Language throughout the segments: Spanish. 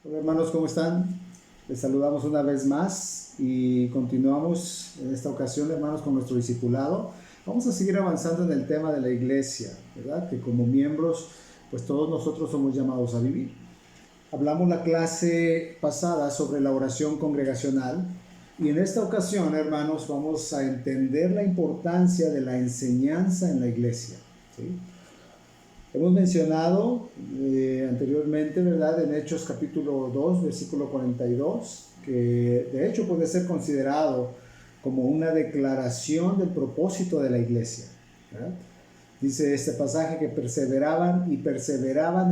Hola hermanos, ¿cómo están? Les saludamos una vez más y continuamos en esta ocasión, hermanos, con nuestro discipulado. Vamos a seguir avanzando en el tema de la iglesia, ¿verdad? Que como miembros, pues todos nosotros somos llamados a vivir. Hablamos la clase pasada sobre la oración congregacional y en esta ocasión, hermanos, vamos a entender la importancia de la enseñanza en la iglesia, ¿sí? Hemos mencionado anteriormente, ¿verdad? En Hechos capítulo 2 versículo 42, que de hecho puede ser considerado como una declaración del propósito de la iglesia, ¿verdad? Dice este pasaje que perseveraban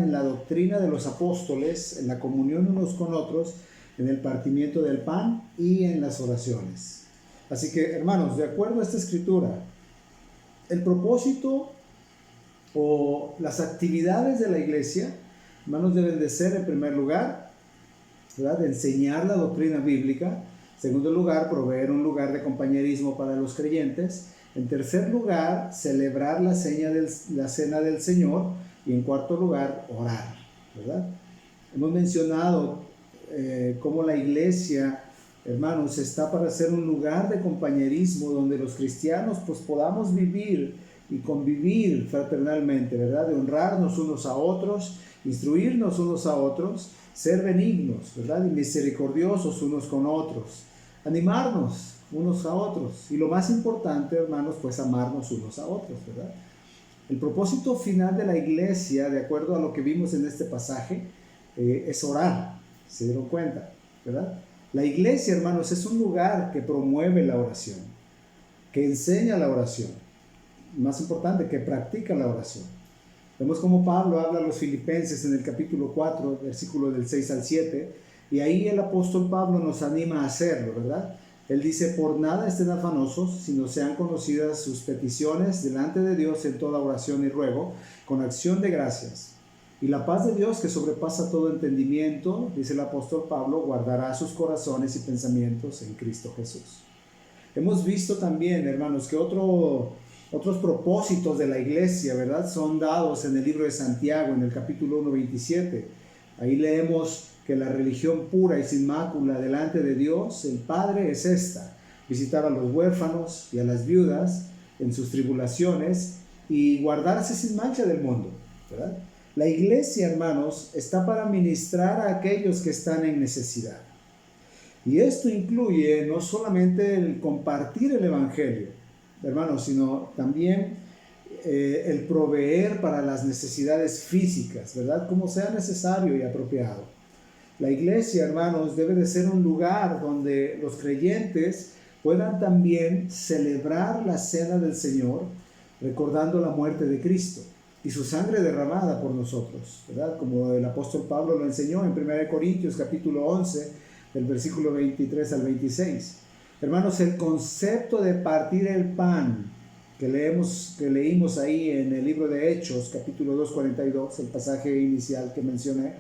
en la doctrina de los apóstoles, en la comunión unos con otros, en el partimiento del pan y en las oraciones. Así que, hermanos, de acuerdo a esta escritura, el propósito o las actividades de la iglesia, hermanos, deben de ser en primer lugar, ¿verdad?, de enseñar la doctrina bíblica. En segundo lugar, proveer un lugar de compañerismo para los creyentes. En tercer lugar, celebrar la cena del Señor. Y en cuarto lugar, orar, ¿verdad? Hemos mencionado cómo la iglesia, hermanos, está para ser un lugar de compañerismo donde los cristianos pues podamos vivir y convivir fraternalmente, ¿verdad? De honrarnos unos a otros, instruirnos unos a otros, ser benignos, ¿verdad? Y misericordiosos unos con otros, animarnos unos a otros y lo más importante, hermanos, pues amarnos unos a otros, ¿verdad? El propósito final de la iglesia, de acuerdo a lo que vimos en este pasaje, es orar. ¿Se dieron cuenta? ¿Verdad? La iglesia, hermanos, es un lugar que promueve la oración, que enseña la oración, más importante, que practica la oración. Vemos cómo Pablo habla a los filipenses en el capítulo 4, versículo del 6 al 7, y ahí el apóstol Pablo nos anima a hacerlo, ¿verdad? Él dice: por nada estén afanosos, sino sean conocidas sus peticiones delante de Dios en toda oración y ruego, con acción de gracias. Y la paz de Dios, que sobrepasa todo entendimiento, dice el apóstol Pablo, guardará sus corazones y pensamientos en Cristo Jesús. Hemos visto también, hermanos, que otros propósitos de la iglesia, ¿verdad?, son dados en el libro de Santiago, en el capítulo 1, 27. Ahí leemos que la religión pura y sin mácula delante de Dios, el Padre, es esta: visitar a los huérfanos y a las viudas en sus tribulaciones y guardarse sin mancha del mundo, ¿verdad? La iglesia, hermanos, está para ministrar a aquellos que están en necesidad. Y esto incluye no solamente el compartir el evangelio, hermanos, sino también el proveer para las necesidades físicas, ¿verdad?, como sea necesario y apropiado. La iglesia, hermanos, debe de ser un lugar donde los creyentes puedan también celebrar la cena del Señor, recordando la muerte de Cristo y su sangre derramada por nosotros, ¿verdad? Como el apóstol Pablo lo enseñó en 1 Corintios capítulo 11, del versículo 23 al 26. Hermanos, el concepto de partir el pan que leímos ahí en el libro de Hechos, capítulo 2, 42, el pasaje inicial que mencioné,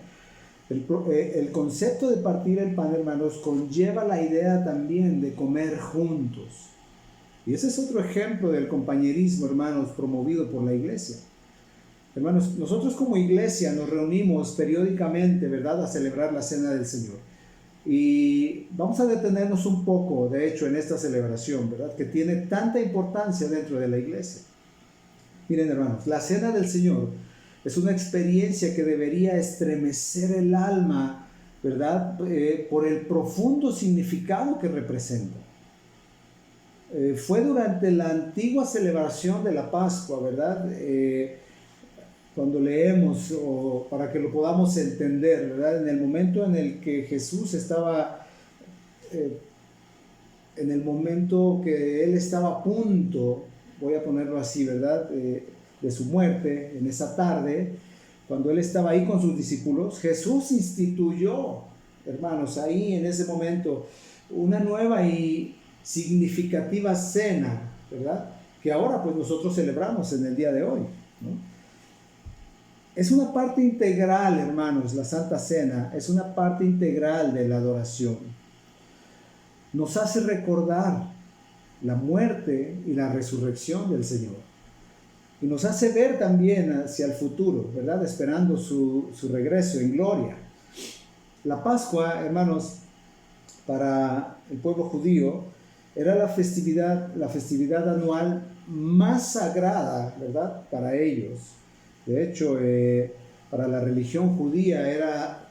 el concepto de partir el pan, hermanos, conlleva la idea también de comer juntos. Y ese es otro ejemplo del compañerismo, hermanos, promovido por la iglesia. Hermanos, nosotros como iglesia nos reunimos periódicamente, ¿verdad?, a celebrar la cena del Señor. Y vamos a detenernos un poco, de hecho, en esta celebración, ¿verdad?, que tiene tanta importancia dentro de la iglesia. Miren, hermanos, la cena del Señor es una experiencia que debería estremecer el alma, ¿verdad?, por el profundo significado que representa. Fue durante la antigua celebración de la Pascua, ¿verdad?, cuando leemos, o para que lo podamos entender, ¿verdad?, en el momento en el que Jesús estaba, en el momento que Él estaba a punto, voy a ponerlo así, ¿verdad?, de su muerte, en esa tarde, cuando Él estaba ahí con sus discípulos, Jesús instituyó, hermanos, ahí en ese momento, una nueva y significativa cena, ¿verdad?, que ahora pues nosotros celebramos en el día de hoy, ¿no? Es una parte integral, hermanos, la Santa Cena es una parte integral de la adoración. Nos hace recordar la muerte y la resurrección del Señor. Y nos hace ver también hacia el futuro, ¿verdad?, esperando su regreso en gloria. La Pascua, hermanos, para el pueblo judío, era la festividad anual más sagrada, ¿verdad?, para ellos. De hecho, para la religión judía era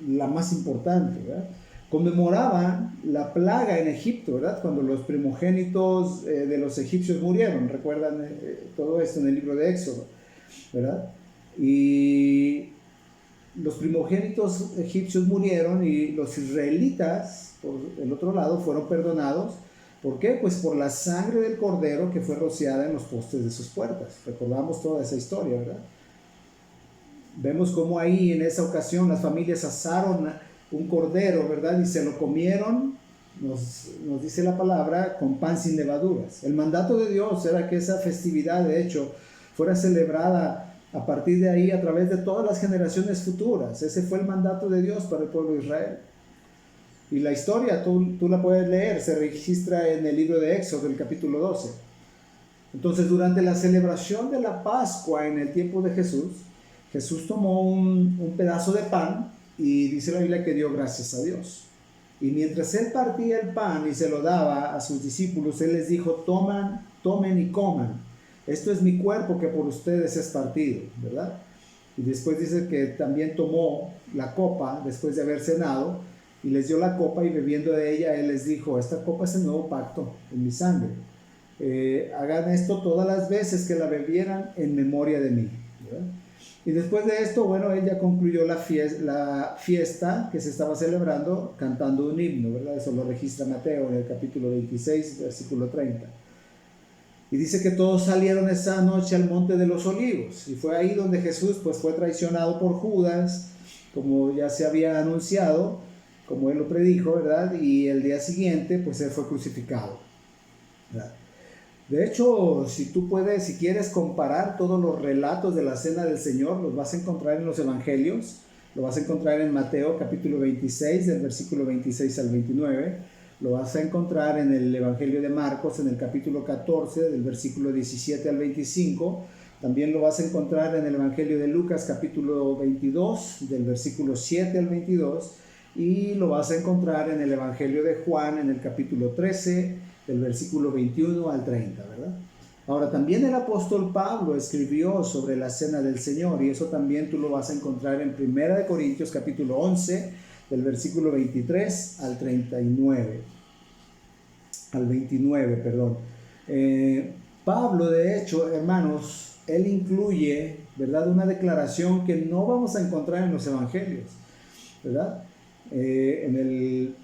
la más importante, ¿verdad? Conmemoraban la plaga en Egipto, ¿verdad?, cuando los primogénitos de los egipcios murieron. Recuerdan todo esto en el libro de Éxodo, ¿verdad? Y los primogénitos egipcios murieron y los israelitas, por el otro lado, fueron perdonados. ¿Por qué? Pues por la sangre del cordero que fue rociada en los postes de sus puertas. Recordamos toda esa historia, ¿verdad? Vemos cómo ahí en esa ocasión las familias asaron un cordero, ¿verdad? Y se lo comieron, nos dice la palabra, con pan sin levaduras. El mandato de Dios era que esa festividad, de hecho, fuera celebrada a partir de ahí a través de todas las generaciones futuras. Ese fue el mandato de Dios para el pueblo de Israel. Y la historia, tú la puedes leer, se registra en el libro de Éxodo, el capítulo 12. Entonces, durante la celebración de la Pascua en el tiempo de Jesús, Jesús tomó un pedazo de pan y dice la Biblia que dio gracias a Dios. Y mientras él partía el pan y se lo daba a sus discípulos, él les dijo, tomen y coman. Esto es mi cuerpo que por ustedes es partido, ¿verdad? Y después dice que también tomó la copa después de haber cenado y les dio la copa y bebiendo de ella, él les dijo, esta copa es el nuevo pacto en mi sangre. Hagan esto todas las veces que la bebieran en memoria de mí, ¿verdad? Y después de esto, bueno, ella concluyó la fiesta que se estaba celebrando cantando un himno, ¿verdad? Eso lo registra Mateo en el capítulo 26, versículo 30. Y dice que todos salieron esa noche al monte de los olivos. Y fue ahí donde Jesús pues fue traicionado por Judas, como ya se había anunciado, como él lo predijo, ¿verdad? Y el día siguiente pues él fue crucificado, ¿verdad? De hecho, si quieres comparar todos los relatos de la Cena del Señor, los vas a encontrar en los Evangelios. Lo vas a encontrar en Mateo capítulo 26, del versículo 26 al 29. Lo vas a encontrar en el Evangelio de Marcos, en el capítulo 14, del versículo 17 al 25. También lo vas a encontrar en el Evangelio de Lucas, capítulo 22, del versículo 7 al 22. Y lo vas a encontrar en el Evangelio de Juan, en el capítulo 13, del versículo 21 al 30, ¿verdad? Ahora, también el apóstol Pablo escribió sobre la Cena del Señor, y eso también tú lo vas a encontrar en 1 Corintios, capítulo 11, del versículo 23 al 39. Al 29, perdón. Pablo, de hecho, hermanos, él incluye, ¿verdad?, una declaración que no vamos a encontrar en los evangelios, ¿verdad? En el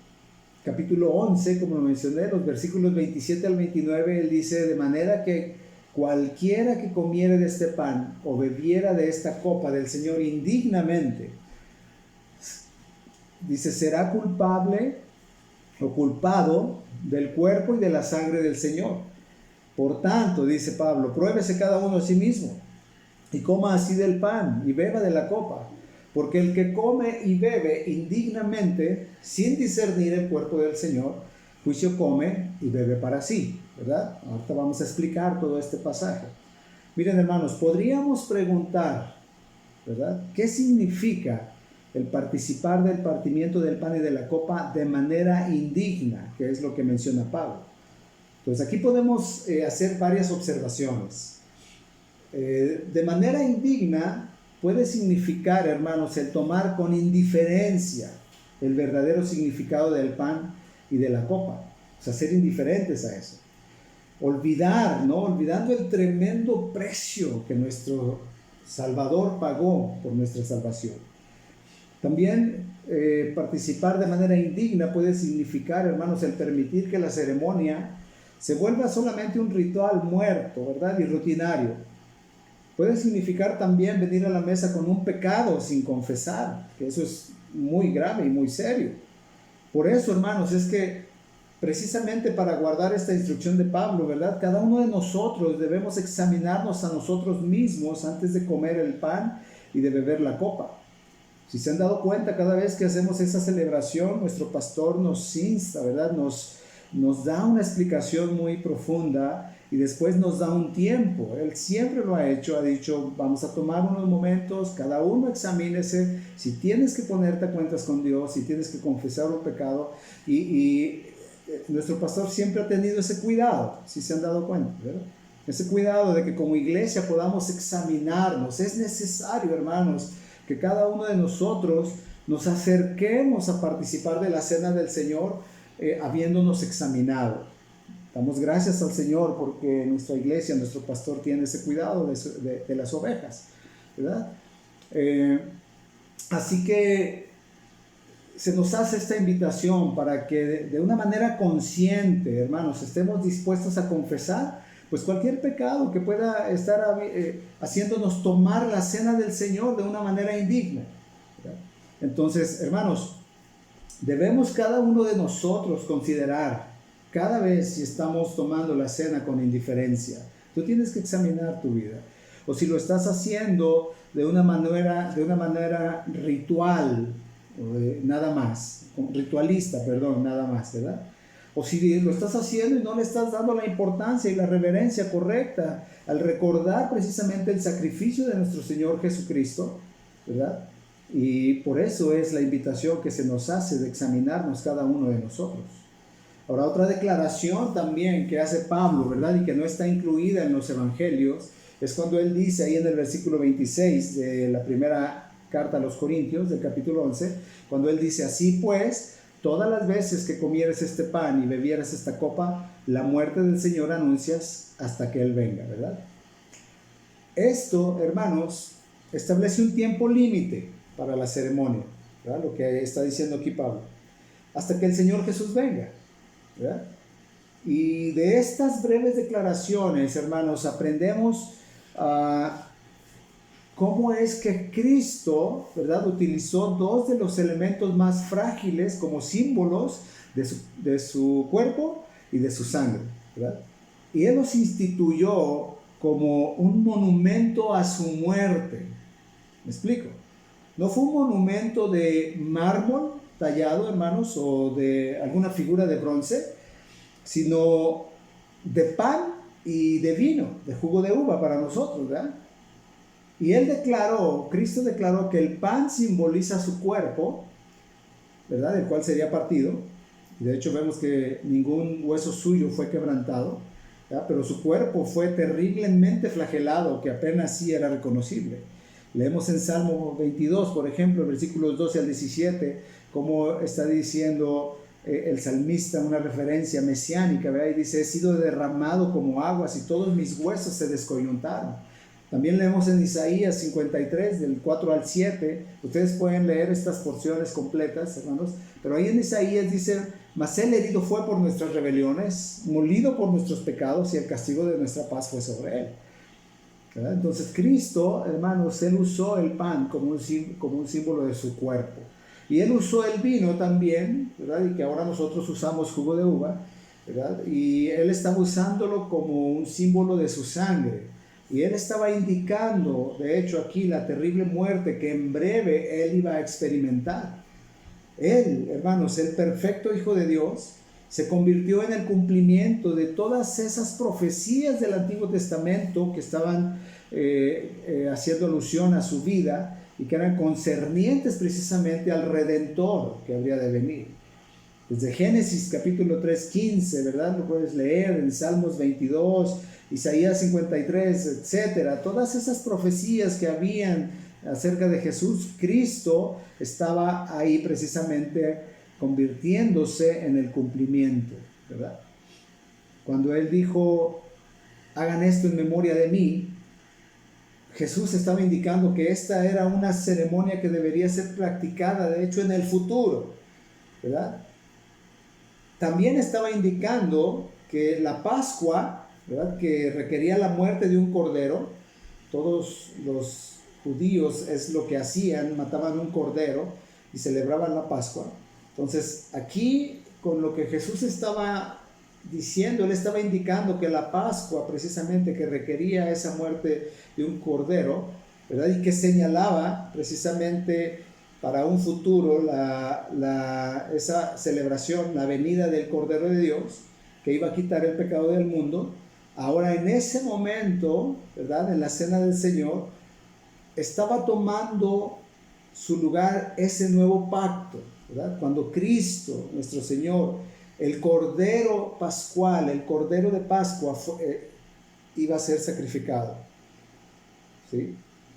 capítulo 11, como lo mencioné, los versículos 27 al 29, él dice, de manera que cualquiera que comiere de este pan o bebiera de esta copa del Señor indignamente, dice, será culpable o culpado del cuerpo y de la sangre del Señor. Por tanto, dice Pablo, pruébese cada uno a sí mismo y coma así del pan y beba de la copa. Porque el que come y bebe indignamente, sin discernir el cuerpo del Señor, juicio come y bebe para sí, ¿verdad? Ahorita vamos a explicar todo este pasaje. Miren, hermanos, podríamos preguntar, ¿verdad?, ¿qué significa el participar del partimiento del pan y de la copa de manera indigna? Que es lo que menciona Pablo. Entonces aquí podemos hacer varias observaciones. De manera indigna puede significar, hermanos, el tomar con indiferencia el verdadero significado del pan y de la copa. O sea, ser indiferentes a eso. Olvidar, ¿no? Olvidando el tremendo precio que nuestro Salvador pagó por nuestra salvación. También participar de manera indigna puede significar, hermanos, el permitir que la ceremonia se vuelva solamente un ritual muerto, ¿verdad?, y rutinario. Puede significar también venir a la mesa con un pecado sin confesar, que eso es muy grave y muy serio. Por eso, hermanos, es que precisamente para guardar esta instrucción de Pablo, ¿verdad?, cada uno de nosotros debemos examinarnos a nosotros mismos antes de comer el pan y de beber la copa. Si se han dado cuenta, cada vez que hacemos esa celebración, nuestro pastor nos insta, ¿verdad?, nos da una explicación muy profunda y después nos da un tiempo. Él siempre lo ha hecho, ha dicho, vamos a tomar unos momentos, cada uno examínese, si tienes que ponerte a cuentas con Dios, si tienes que confesar un pecado, y nuestro pastor siempre ha tenido ese cuidado, si se han dado cuenta, ¿verdad? Ese cuidado de que como iglesia podamos examinarnos. Es necesario, hermanos, que cada uno de nosotros nos acerquemos a participar de la cena del Señor habiéndonos examinado. Damos gracias al Señor porque nuestra iglesia, nuestro pastor tiene ese cuidado de las ovejas, ¿verdad? Así que se nos hace esta invitación para que de una manera consciente, hermanos, estemos dispuestos a confesar pues cualquier pecado que pueda estar haciéndonos tomar la cena del Señor de una manera indigna, ¿verdad? Entonces, hermanos, debemos cada uno de nosotros considerar cada vez si estamos tomando la cena con indiferencia. Tú tienes que examinar tu vida. O si lo estás haciendo de una manera ritual, nada más, ritualista, perdón, nada más, ¿verdad? O si lo estás haciendo y no le estás dando la importancia y la reverencia correcta al recordar precisamente el sacrificio de nuestro Señor Jesucristo, ¿verdad? Y por eso es la invitación que se nos hace de examinarnos cada uno de nosotros. Ahora, otra declaración también que hace Pablo, ¿verdad? Y que no está incluida en los evangelios, es cuando él dice ahí en el versículo 26 de la primera carta a los Corintios, del capítulo 11, cuando él dice, así pues, todas las veces que comieres este pan y bebieras esta copa, la muerte del Señor anuncias hasta que Él venga, ¿verdad? Esto, hermanos, establece un tiempo límite para la ceremonia, ¿verdad? Lo que está diciendo aquí Pablo, hasta que el Señor Jesús venga, ¿verdad? Y de estas breves declaraciones, hermanos, aprendemos cómo es que Cristo, ¿verdad?, utilizó dos de los elementos más frágiles como símbolos de su cuerpo y de su sangre, ¿verdad? Y Él los instituyó como un monumento a su muerte. ¿Me explico? No fue un monumento de mármol tallado, hermanos, o de alguna figura de bronce, sino de pan y de vino, de jugo de uva para nosotros, ¿verdad? Y Cristo declaró que el pan simboliza su cuerpo, ¿verdad? El cual sería partido. Y de hecho vemos que ningún hueso suyo fue quebrantado, ¿verdad? Pero su cuerpo fue terriblemente flagelado, que apenas sí era reconocible. Leemos en Salmo 22, por ejemplo, versículos 12 al 17, cómo está diciendo el salmista una referencia mesiánica, ¿verdad? Y dice, he sido derramado como aguas y todos mis huesos se descoyuntaron. También leemos en Isaías 53, del 4 al 7. Ustedes pueden leer estas porciones completas, hermanos. Pero ahí en Isaías dice, mas Él herido fue por nuestras rebeliones, molido por nuestros pecados, y el castigo de nuestra paz fue sobre Él. ¿Verdad? Entonces Cristo, hermanos, Él usó el pan como un símbolo de su cuerpo. Y Él usó el vino también, ¿verdad? Y que ahora nosotros usamos jugo de uva, ¿verdad? Y Él estaba usándolo como un símbolo de su sangre. Y Él estaba indicando, de hecho aquí, la terrible muerte que en breve Él iba a experimentar. Él, hermanos, el perfecto Hijo de Dios, se convirtió en el cumplimiento de todas esas profecías del Antiguo Testamento que estaban haciendo alusión a su vida y que eran concernientes precisamente al Redentor que habría de venir. Desde Génesis capítulo 3, 15, ¿verdad? Lo puedes leer en Salmos 22, Isaías 53, etcétera. Todas esas profecías que habían acerca de Jesús, Cristo estaba ahí precisamente convirtiéndose en el cumplimiento, ¿verdad? Cuando Él dijo, hagan esto en memoria de mí, Jesús estaba indicando que esta era una ceremonia que debería ser practicada, de hecho, en el futuro, ¿verdad? También estaba indicando que la Pascua, ¿verdad?, que requería la muerte de un cordero. Todos los judíos es lo que hacían, mataban un cordero y celebraban la Pascua. Entonces aquí, con lo que Jesús estaba diciendo, Él estaba indicando que la Pascua precisamente que requería esa muerte de un cordero, ¿verdad?, y que señalaba precisamente para un futuro esa celebración, la venida del Cordero de Dios, que iba a quitar el pecado del mundo. Ahora, en ese momento, ¿verdad? En la cena del Señor, estaba tomando su lugar ese nuevo pacto, ¿verdad? Cuando Cristo, nuestro Señor, el Cordero Pascual, el Cordero de Pascua, iba a ser sacrificado. ¿Sí?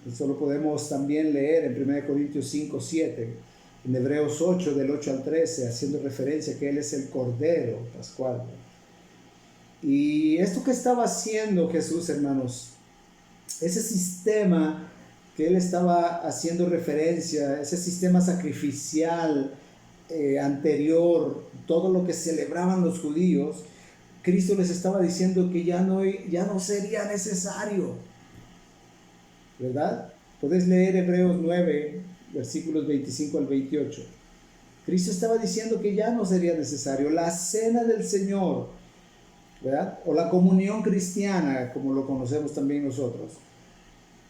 Eso lo podemos también leer en 1 Corintios 5, 7, en Hebreos 8, del 8 al 13, haciendo referencia a que Él es el Cordero Pascual. Y esto que estaba haciendo Jesús, hermanos, ese sistema que Él estaba haciendo referencia, ese sistema sacrificial anterior, todo lo que celebraban los judíos, Cristo les estaba diciendo que ya no sería necesario, ¿verdad? Puedes leer Hebreos 9, versículos 25 al 28. Cristo estaba diciendo que ya no sería necesario. La cena del Señor, ¿verdad? O la comunión cristiana, como lo conocemos también nosotros,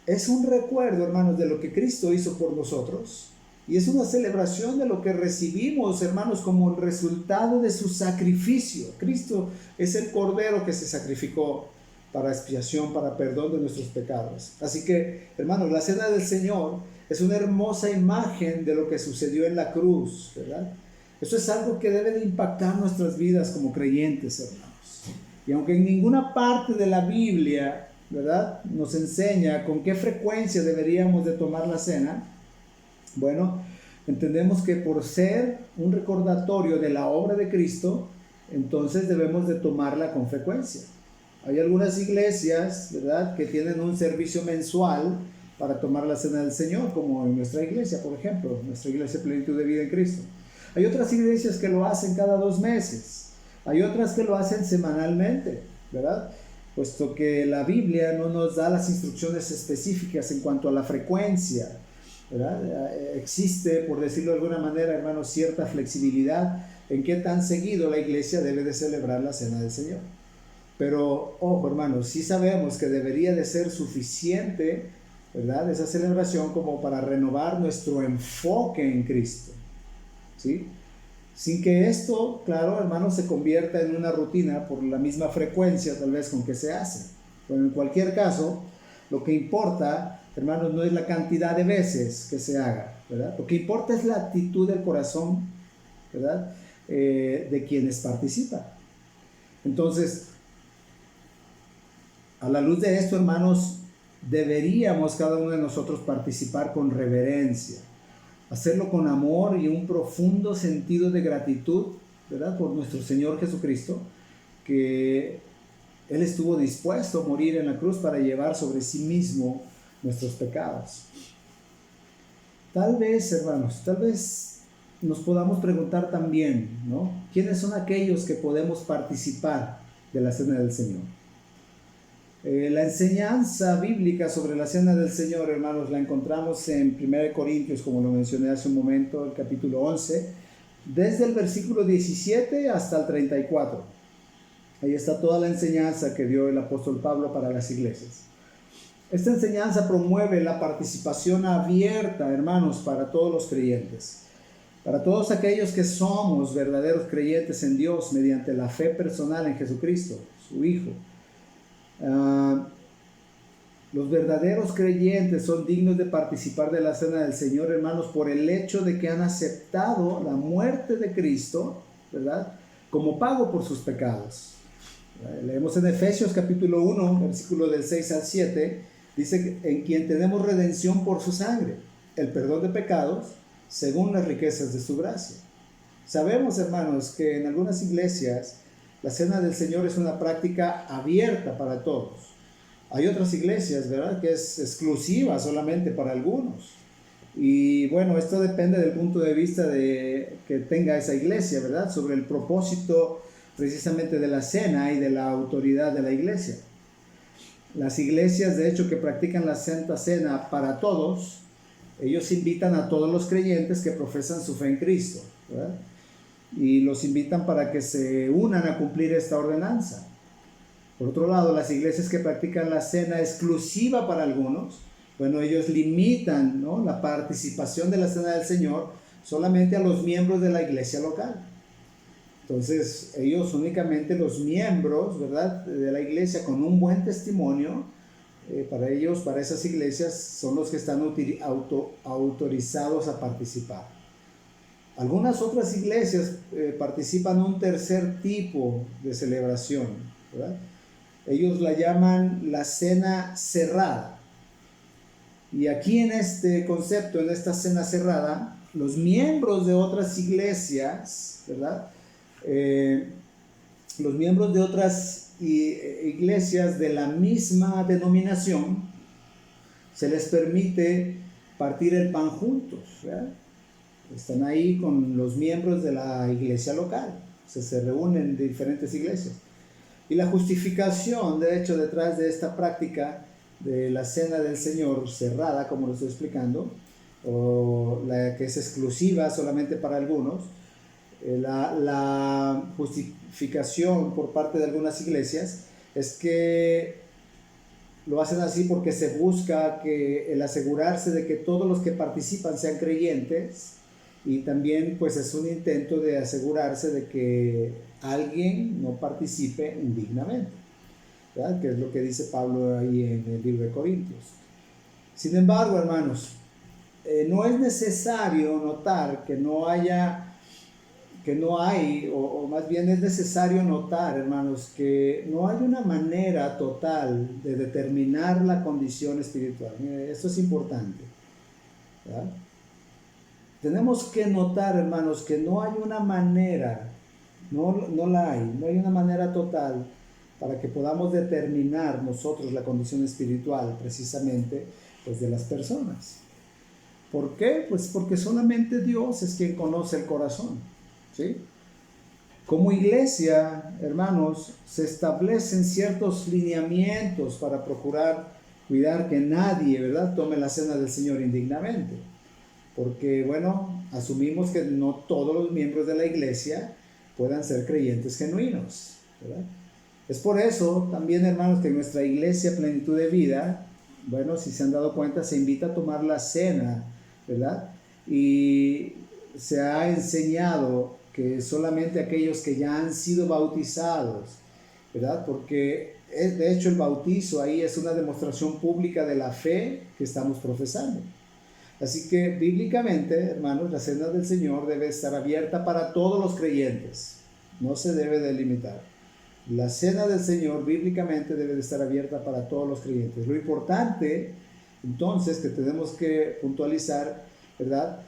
es un recuerdo, hermanos, de lo que Cristo hizo por nosotros, y es una celebración de lo que recibimos, hermanos, como el resultado de su sacrificio. Cristo es el Cordero que se sacrificó para expiación, para perdón de nuestros pecados. Así que, hermanos, la cena del Señor es una hermosa imagen de lo que sucedió en la cruz, ¿verdad? Eso es algo que debe de impactar nuestras vidas como creyentes, hermanos. Y aunque en ninguna parte de la Biblia, ¿verdad?, nos enseña con qué frecuencia deberíamos de tomar la cena, bueno, entendemos que por ser un recordatorio de la obra de Cristo, entonces debemos de tomarla con frecuencia. Hay algunas iglesias, ¿verdad?, que tienen un servicio mensual para tomar la cena del Señor, como en nuestra iglesia, por ejemplo, nuestra iglesia Plenitud de Vida en Cristo. Hay otras iglesias que lo hacen cada 2 meses. Hay otras que lo hacen semanalmente, ¿verdad? Puesto que la Biblia no nos da las instrucciones específicas en cuanto a la frecuencia, ¿verdad? Existe, por decirlo de alguna manera, hermanos, cierta flexibilidad en qué tan seguido la iglesia debe de celebrar la cena del Señor. Pero, ojo, hermanos, sí sabemos que debería de ser suficiente, ¿verdad?, esa celebración como para renovar nuestro enfoque en Cristo, ¿sí? Sin que esto, claro, hermanos, se convierta en una rutina por la misma frecuencia tal vez con que se hace. Pero en cualquier caso, lo que importa, hermanos, no es la cantidad de veces que se haga, ¿verdad? Lo que importa es la actitud del corazón, ¿verdad?, de quienes participan. Entonces, a la luz de esto, hermanos, deberíamos cada uno de nosotros participar con reverencia, hacerlo con amor y un profundo sentido de gratitud, ¿verdad?, por nuestro Señor Jesucristo, que Él estuvo dispuesto a morir en la cruz para llevar sobre sí mismo nuestros pecados. Tal vez, hermanos, nos podamos preguntar también, ¿no?, ¿quiénes son aquellos que podemos participar de la cena del Señor? La enseñanza bíblica sobre la cena del Señor, hermanos, la encontramos en 1 Corintios, como lo mencioné hace un momento, el capítulo 11, desde el versículo 17 hasta el 34. Ahí está toda la enseñanza que dio el apóstol Pablo para las iglesias. Esta enseñanza promueve la participación abierta, hermanos, para todos los creyentes, para todos aquellos que somos verdaderos creyentes en Dios mediante la fe personal en Jesucristo, su Hijo. Los verdaderos creyentes son dignos de participar de la cena del Señor, hermanos, por el hecho de que han aceptado la muerte de Cristo, ¿verdad?, como pago por sus pecados. Leemos en Efesios capítulo 1, versículo del 6 al 7, dice: en quien tenemos redención por su sangre, el perdón de pecados, según las riquezas de su gracia. Sabemos, hermanos, que en algunas iglesias la cena del Señor es una práctica abierta para todos. Hay otras iglesias, ¿verdad?, que es exclusiva solamente para algunos. Y bueno, esto depende del punto de vista que tenga esa iglesia, ¿verdad?, sobre el propósito precisamente de la cena y de la autoridad de la iglesia. Las iglesias, de hecho, que practican la Santa Cena para todos, ellos invitan a todos los creyentes que profesan su fe en Cristo, ¿verdad?, y los invitan para que se unan a cumplir esta ordenanza. Por otro lado, las iglesias que practican la cena exclusiva para algunos, bueno, ellos limitan, ¿no?, la participación de la cena del Señor solamente a los miembros de la iglesia local. Entonces, ellos únicamente los miembros, ¿verdad?, de la iglesia con un buen testimonio, para ellos, para esas iglesias, son los que están autorizados a participar. Algunas otras iglesias participan en un tercer tipo de celebración, ¿verdad? Ellos la llaman la cena cerrada. Y aquí en este concepto, en esta cena cerrada, los miembros de otras iglesias, ¿verdad?, los miembros de otras iglesias de la misma denominación, se les permite partir el pan juntos, ¿verdad? Están ahí con los miembros de la iglesia local, se reúnen de diferentes iglesias. Y la justificación, de hecho, detrás de esta práctica de la cena del Señor cerrada, como lo estoy explicando, o la que es exclusiva solamente para algunos, la justificación por parte de algunas iglesias es que lo hacen así porque se busca que el asegurarse de que todos los que participan sean creyentes, y también pues es un intento de asegurarse de que alguien no participe indignamente, ¿verdad?, que es lo que dice Pablo ahí en el libro de Corintios. Sin embargo, hermanos, no es necesario notar que no hay, o más bien es necesario notar, hermanos, que no hay una manera total de determinar la condición espiritual. Esto es importante, ¿verdad? Tenemos que notar, hermanos, que no hay una manera, no hay una manera total para que podamos determinar nosotros la condición espiritual, precisamente, pues, de las personas. ¿Por qué? Pues porque solamente Dios es quien conoce el corazón, ¿sí? Como iglesia, hermanos, se establecen ciertos lineamientos para procurar cuidar que nadie, ¿verdad?, tome la cena del Señor indignamente. Porque, bueno, asumimos que no todos los miembros de la iglesia puedan ser creyentes genuinos, ¿verdad? Es por eso también, hermanos, que en nuestra iglesia Plenitud de Vida, bueno, si se han dado cuenta, se invita a tomar la cena, ¿verdad? Y se ha enseñado que solamente aquellos que ya han sido bautizados, ¿verdad? Porque de hecho el bautizo ahí es una demostración pública de la fe que estamos profesando. Así que bíblicamente, hermanos, la cena del Señor debe estar abierta para todos los creyentes, no se debe delimitar. La cena del Señor bíblicamente debe de estar abierta para todos los creyentes. Lo importante, entonces, que tenemos que puntualizar, ¿verdad?,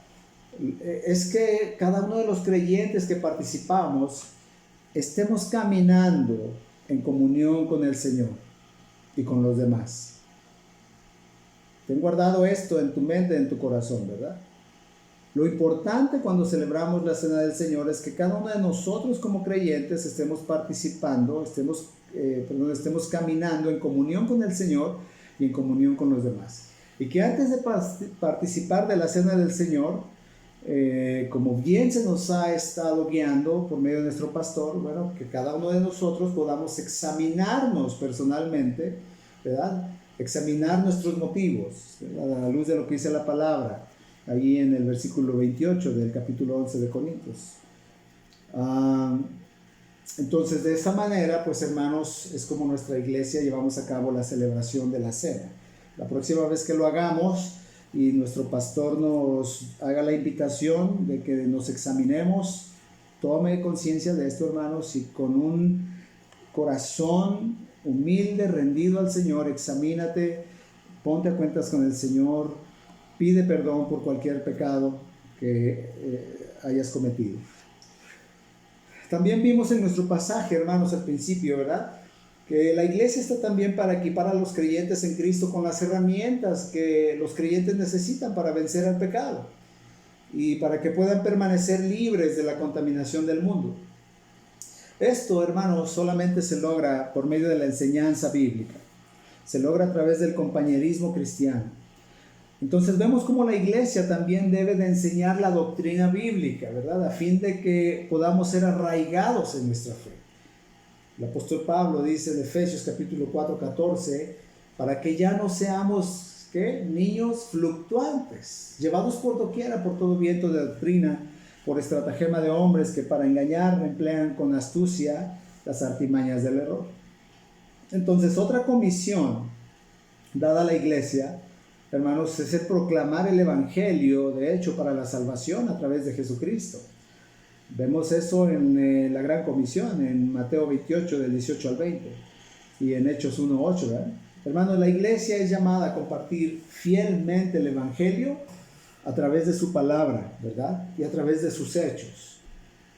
es que cada uno de los creyentes que participamos estemos caminando en comunión con el Señor y con los demás. Ten guardado esto en tu mente, en tu corazón, ¿verdad? Lo importante cuando celebramos la cena del Señor es que cada uno de nosotros como creyentes estemos participando, estemos caminando en comunión con el Señor y en comunión con los demás. Y que antes de participar de la cena del Señor, como bien se nos ha estado guiando por medio de nuestro pastor, bueno, que cada uno de nosotros podamos examinarnos personalmente, ¿verdad?, examinar nuestros motivos, ¿verdad?, a la luz de lo que dice la palabra ahí en el versículo 28 del capítulo 11 de Corintios. Entonces, de esa manera, pues, hermanos, es como nuestra iglesia llevamos a cabo la celebración de la cena. La próxima vez que lo hagamos y nuestro pastor nos haga la invitación de que nos examinemos, tome conciencia de esto, hermanos, y con un corazón humilde, rendido al Señor, examínate, ponte a cuentas con el Señor, pide perdón por cualquier pecado que hayas cometido. También vimos en nuestro pasaje, hermanos, al principio, ¿verdad?, que la iglesia está también para equipar a los creyentes en Cristo con las herramientas que los creyentes necesitan para vencer al pecado y para que puedan permanecer libres de la contaminación del mundo. Esto, hermanos, solamente se logra por medio de la enseñanza bíblica. Se logra a través del compañerismo cristiano. Entonces vemos cómo la iglesia también debe de enseñar la doctrina bíblica, ¿verdad?, a fin de que podamos ser arraigados en nuestra fe. El apóstol Pablo dice en Efesios capítulo 4, 14, para que ya no seamos, ¿qué?, niños fluctuantes, llevados por doquiera por todo viento de doctrina, por estratagema de hombres que para engañar emplean con astucia las artimañas del error. Entonces, otra comisión dada a la iglesia, hermanos, es el proclamar el evangelio, de hecho, para la salvación a través de Jesucristo. Vemos eso en la Gran Comisión, en Mateo 28, del 18 al 20, y en Hechos 1:8, ¿verdad? Hermanos, la iglesia es llamada a compartir fielmente el evangelio a través de su palabra, ¿verdad? Y a través de sus hechos.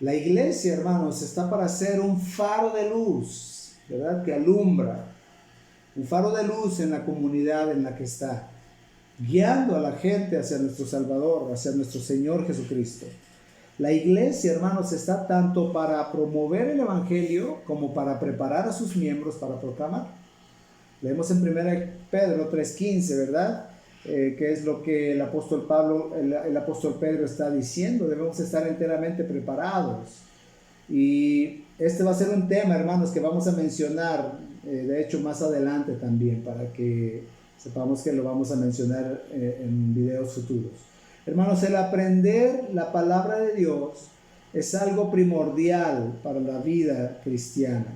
La iglesia, hermanos, está para ser un faro de luz, ¿verdad? Que alumbra, un faro de luz en la comunidad en la que está, guiando a la gente hacia nuestro Salvador, hacia nuestro Señor Jesucristo. La iglesia, hermanos, está tanto para promover el evangelio como para preparar a sus miembros para proclamar. Leemos en 1 Pedro 3:15, ¿verdad? Que es lo que el apóstol Pedro está diciendo. Debemos estar enteramente preparados. Y este va a ser un tema, hermanos, que vamos a mencionar, de hecho, más adelante también, para que sepamos que lo vamos a mencionar en videos futuros. Hermanos, el aprender la palabra de Dios es algo primordial para la vida cristiana.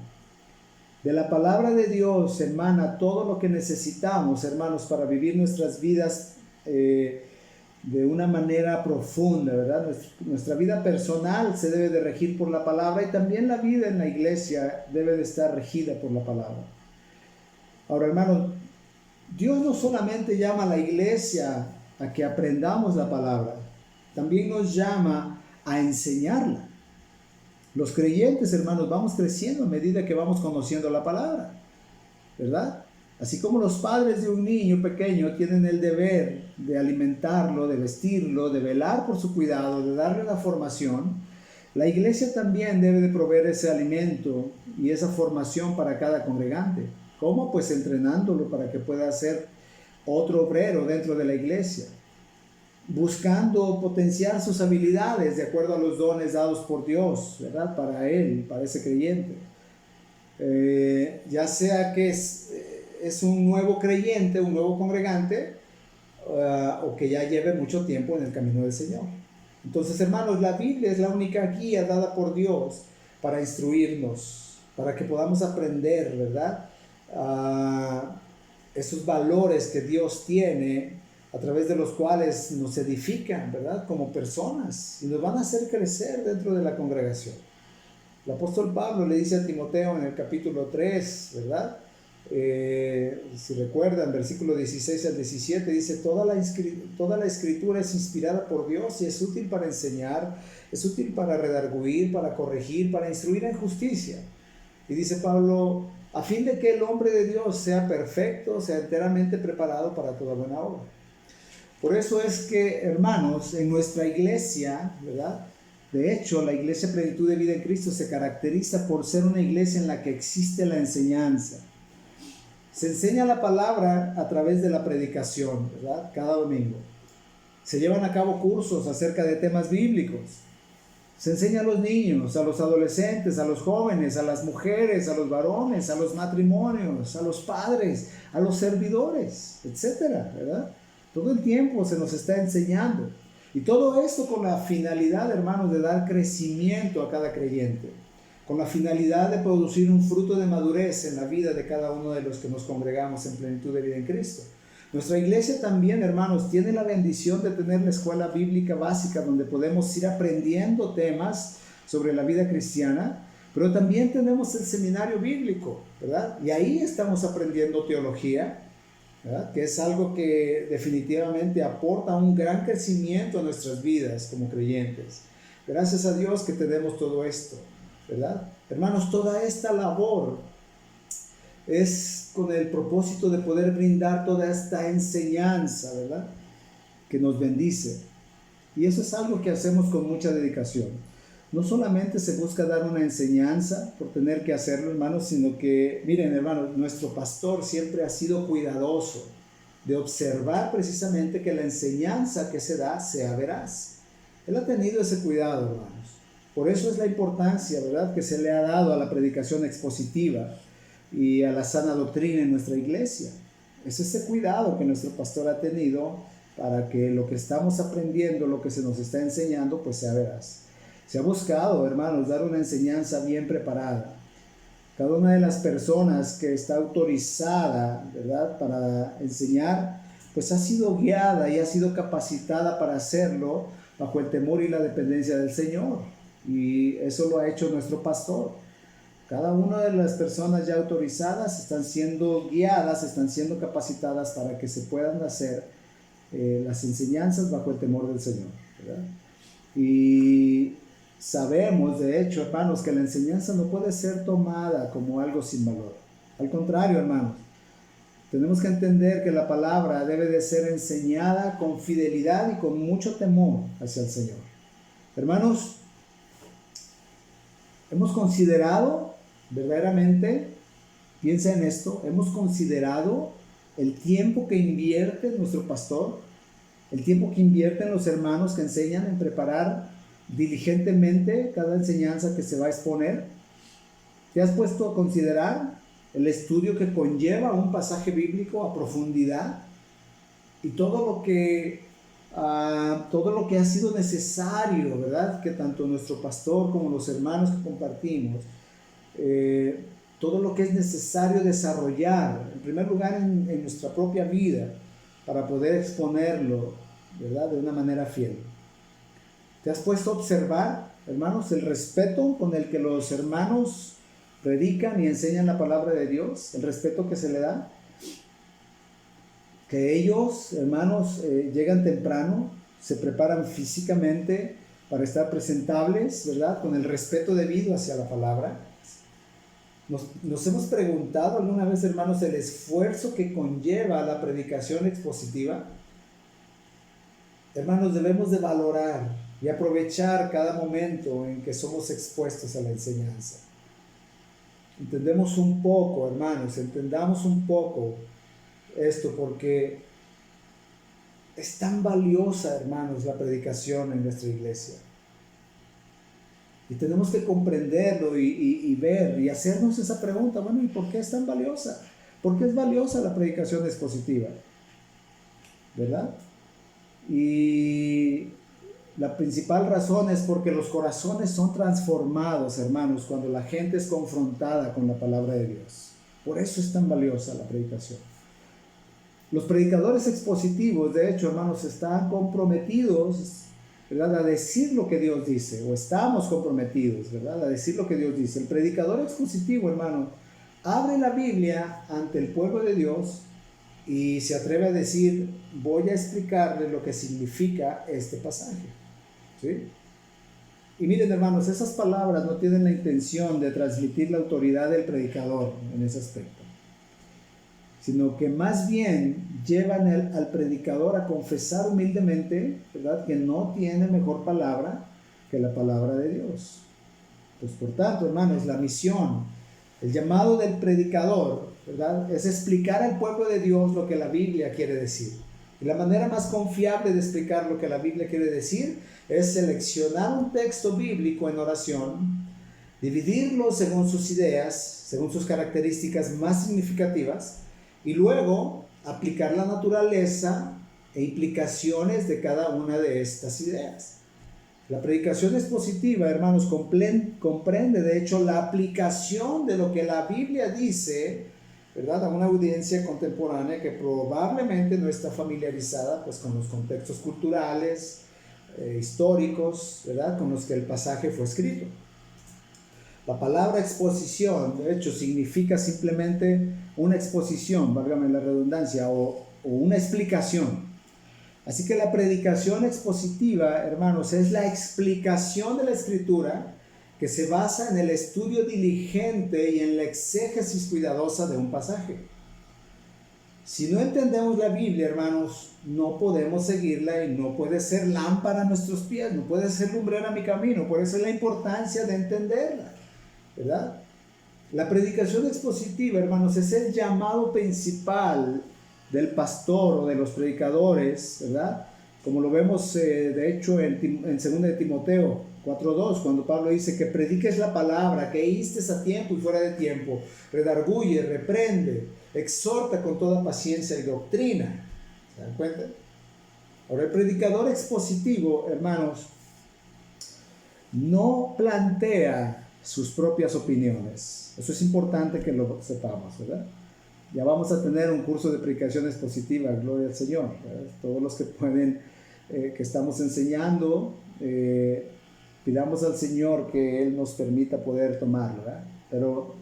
De la palabra de Dios emana todo lo que necesitamos, hermanos, para vivir nuestras vidas de una manera profunda, ¿verdad? Nuestra vida personal se debe de regir por la palabra y también la vida en la iglesia debe de estar regida por la palabra. Ahora, hermanos, Dios no solamente llama a la iglesia a que aprendamos la palabra, también nos llama a enseñarla. Los creyentes, hermanos, vamos creciendo a medida que vamos conociendo la palabra, ¿verdad? Así como los padres de un niño pequeño tienen el deber de alimentarlo, de vestirlo, de velar por su cuidado, de darle la formación, la iglesia también debe de proveer ese alimento y esa formación para cada congregante. ¿Cómo? Pues entrenándolo para que pueda ser otro obrero dentro de la iglesia, buscando potenciar sus habilidades de acuerdo a los dones dados por Dios, ¿verdad? Para él, para ese creyente. Ya sea que es un nuevo creyente, un nuevo congregante, o que ya lleve mucho tiempo en el camino del Señor. Entonces, hermanos, la Biblia es la única guía dada por Dios para instruirnos, para que podamos aprender, ¿verdad? Esos valores que Dios tiene, a través de los cuales nos edifican, ¿verdad? Como personas, y nos van a hacer crecer dentro de la congregación. El apóstol Pablo le dice a Timoteo en el capítulo 3, ¿verdad? Si recuerdan, versículo 16 al 17, dice, toda la escritura es inspirada por Dios y es útil para enseñar, es útil para redarguir, para corregir, para instruir en justicia. Y dice Pablo, a fin de que el hombre de Dios sea perfecto, sea enteramente preparado para toda buena obra. Por eso es que, hermanos, en nuestra iglesia, ¿verdad? De hecho, la iglesia Plenitud de Vida en Cristo se caracteriza por ser una iglesia en la que existe la enseñanza. Se enseña la palabra a través de la predicación, ¿verdad? Cada domingo. Se llevan a cabo cursos acerca de temas bíblicos. Se enseña a los niños, a los adolescentes, a los jóvenes, a las mujeres, a los varones, a los matrimonios, a los padres, a los servidores, etcétera, ¿verdad? Todo el tiempo se nos está enseñando. Y todo esto con la finalidad, hermanos, de dar crecimiento a cada creyente. Con la finalidad de producir un fruto de madurez en la vida de cada uno de los que nos congregamos en Plenitud de Vida en Cristo. Nuestra iglesia también, hermanos, tiene la bendición de tener la escuela bíblica básica donde podemos ir aprendiendo temas sobre la vida cristiana, pero también tenemos el seminario bíblico, ¿verdad? Y ahí estamos aprendiendo teología, ¿verdad? Que es algo que definitivamente aporta un gran crecimiento a nuestras vidas como creyentes. Gracias a Dios que tenemos todo esto, ¿verdad? Hermanos, toda esta labor es con el propósito de poder brindar toda esta enseñanza, ¿verdad? Que nos bendice. Y eso es algo que hacemos con mucha dedicación. No solamente se busca dar una enseñanza por tener que hacerlo, hermanos, sino que, miren, hermanos, nuestro pastor siempre ha sido cuidadoso de observar precisamente que la enseñanza que se da sea veraz. Él ha tenido ese cuidado, hermanos. Por eso es la importancia, ¿verdad?, que se le ha dado a la predicación expositiva y a la sana doctrina en nuestra iglesia. Es ese cuidado que nuestro pastor ha tenido para que lo que estamos aprendiendo, lo que se nos está enseñando, pues sea veraz. Se ha buscado, hermanos, dar una enseñanza bien preparada. Cada una de las personas que está autorizada, ¿verdad?, para enseñar, pues ha sido guiada y ha sido capacitada para hacerlo bajo el temor y la dependencia del Señor. Y eso lo ha hecho nuestro pastor. Cada una de las personas ya autorizadas están siendo guiadas, están siendo capacitadas para que se puedan hacer las enseñanzas bajo el temor del Señor, ¿verdad? Y sabemos, de hecho, hermanos, que la enseñanza no puede ser tomada como algo sin valor. Al contrario, hermanos, tenemos que entender que la palabra debe de ser enseñada con fidelidad y con mucho temor hacia el Señor. Hermanos, hemos considerado verdaderamente, piensa en esto, hemos considerado el tiempo que invierte nuestro pastor, el tiempo que invierten los hermanos que enseñan en preparar diligentemente cada enseñanza que se va a exponer. ¿Te has puesto a considerar el estudio que conlleva un pasaje bíblico a profundidad y todo lo que ha sido necesario, ¿verdad?, que tanto nuestro pastor como los hermanos que compartimos, todo lo que es necesario desarrollar, en primer lugar en nuestra propia vida, para poder exponerlo, ¿verdad?, de una manera fiel? ¿Te has puesto a observar, hermanos, el respeto con el que los hermanos predican y enseñan la palabra de Dios? El respeto que se le da. Que ellos, hermanos, llegan temprano, se preparan físicamente para estar presentables, ¿verdad?, con el respeto debido hacia la palabra. Nos hemos preguntado alguna vez, hermanos, el esfuerzo que conlleva la predicación expositiva. Hermanos, debemos de valorar y aprovechar cada momento en que somos expuestos a la enseñanza. Entendemos un poco, hermanos, entendamos un poco esto, porque es tan valiosa, hermanos, la predicación en nuestra iglesia. Y tenemos que comprenderlo y ver y hacernos esa pregunta, bueno, ¿y por qué es tan valiosa? ¿Por qué es valiosa la predicación expositiva? ¿Verdad? Y la principal razón es porque los corazones son transformados, hermanos, cuando la gente es confrontada con la palabra de Dios. Por eso es tan valiosa la predicación. Los predicadores expositivos, de hecho, hermanos, están comprometidos, ¿verdad?, a decir lo que Dios dice, o estamos comprometidos, ¿verdad?, a decir lo que Dios dice. El predicador expositivo, hermano, abre la Biblia ante el pueblo de Dios y se atreve a decir, voy a explicarle lo que significa este pasaje, ¿sí? Y miren, hermanos, esas palabras no tienen la intención de transmitir la autoridad del predicador en ese aspecto, sino que más bien llevan al predicador a confesar humildemente, ¿verdad?, que no tiene mejor palabra que la palabra de Dios. Pues por tanto, hermanos, la misión, el llamado del predicador, ¿verdad?, es explicar al pueblo de Dios lo que la Biblia quiere decir. Y la manera más confiable de explicar lo que la Biblia quiere decir es seleccionar un texto bíblico en oración, dividirlo según sus ideas, según sus características más significativas, y luego aplicar la naturaleza e implicaciones de cada una de estas ideas. La predicación expositiva, hermanos, comprende de hecho la aplicación de lo que la Biblia dice, ¿verdad?, a una audiencia contemporánea que probablemente no está familiarizada, pues, con los contextos culturales, históricos, ¿verdad?, con los que el pasaje fue escrito. La palabra exposición, de hecho, significa simplemente una exposición, válgame la redundancia, o una explicación. Así que la predicación expositiva, hermanos, es la explicación de la Escritura que se basa en el estudio diligente y en la exégesis cuidadosa de un pasaje. Si no entendemos la Biblia, hermanos, no podemos seguirla y no puede ser lámpara a nuestros pies, no puede ser lumbrera a mi camino. Por eso es la importancia de entenderla, ¿verdad? La predicación expositiva, hermanos, es el llamado principal del pastor o de los predicadores, ¿verdad? Como lo vemos, de hecho, en 2 de Timoteo 4:2, cuando Pablo dice que prediques la palabra, que instes a tiempo y fuera de tiempo, redarguye, reprende, exhorta con toda paciencia y doctrina. ¿Se dan cuenta? Ahora, el predicador expositivo, hermanos, no plantea sus propias opiniones. Eso es importante que lo sepamos, ¿verdad? Ya vamos a tener un curso de predicación expositiva, gloria al Señor, ¿verdad? Todos los que pueden, que estamos enseñando, pidamos al Señor que Él nos permita poder tomarlo, ¿verdad? Pero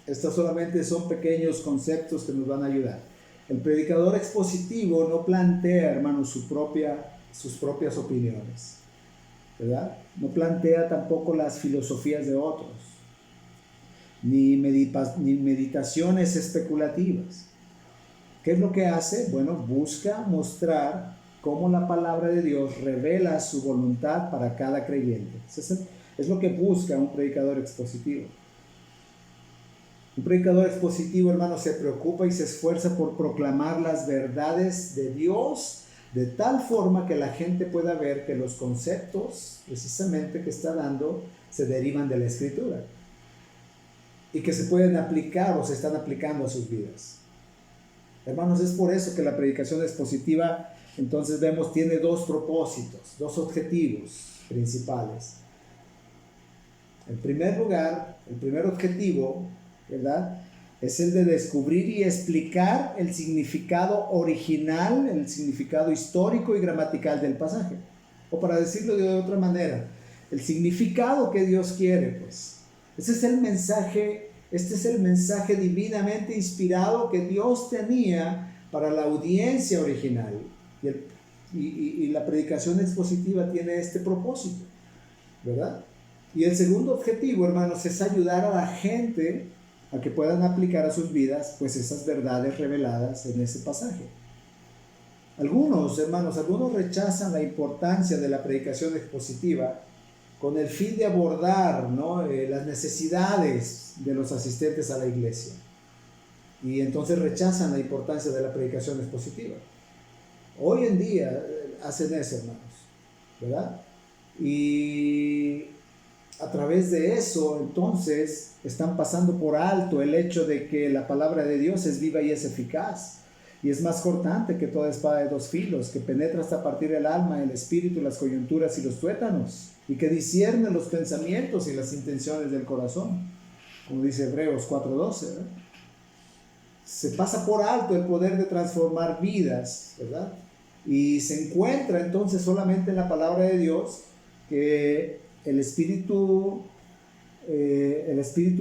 estos solamente son pequeños conceptos que nos van a ayudar. El predicador expositivo no plantea, hermanos, sus propias opiniones, ¿verdad? No plantea tampoco las filosofías de otros, ni meditaciones especulativas. ¿Qué es lo que hace? Bueno, busca mostrar cómo la palabra de Dios revela su voluntad para cada creyente. Es lo que busca un predicador expositivo. Un predicador expositivo, hermano, se preocupa y se esfuerza por proclamar las verdades de Dios de tal forma que la gente pueda ver que los conceptos, precisamente, que está dando, se derivan de la Escritura y que se pueden aplicar o se están aplicando a sus vidas. Hermanos, es por eso que la predicación expositiva, entonces vemos, tiene dos propósitos, dos objetivos principales. En primer lugar, el primer objetivo, ¿verdad?, es el de descubrir y explicar el significado original, el significado histórico y gramatical del pasaje. O para decirlo de otra manera, el significado que Dios quiere, pues. Este es el mensaje divinamente inspirado que Dios tenía para la audiencia original. Y la predicación expositiva tiene este propósito, ¿verdad? Y el segundo objetivo, hermanos, es ayudar a la gente a que puedan aplicar a sus vidas, pues, esas verdades reveladas en ese pasaje. Algunos rechazan la importancia de la predicación expositiva con el fin de abordar, ¿no?, las necesidades de los asistentes a la iglesia. Y entonces rechazan la importancia de la predicación expositiva. Hoy en día hacen eso, hermanos, ¿verdad? Y a través de eso, entonces, están pasando por alto el hecho de que la palabra de Dios es viva y es eficaz. Y es más cortante que toda espada de dos filos, que penetra hasta partir el alma, el espíritu, las coyunturas y los tuétanos, y que discierne los pensamientos y las intenciones del corazón, como dice Hebreos 4:12, ¿verdad? Se pasa por alto el poder de transformar vidas, ¿verdad? Y se encuentra entonces solamente en la palabra de Dios que el Espíritu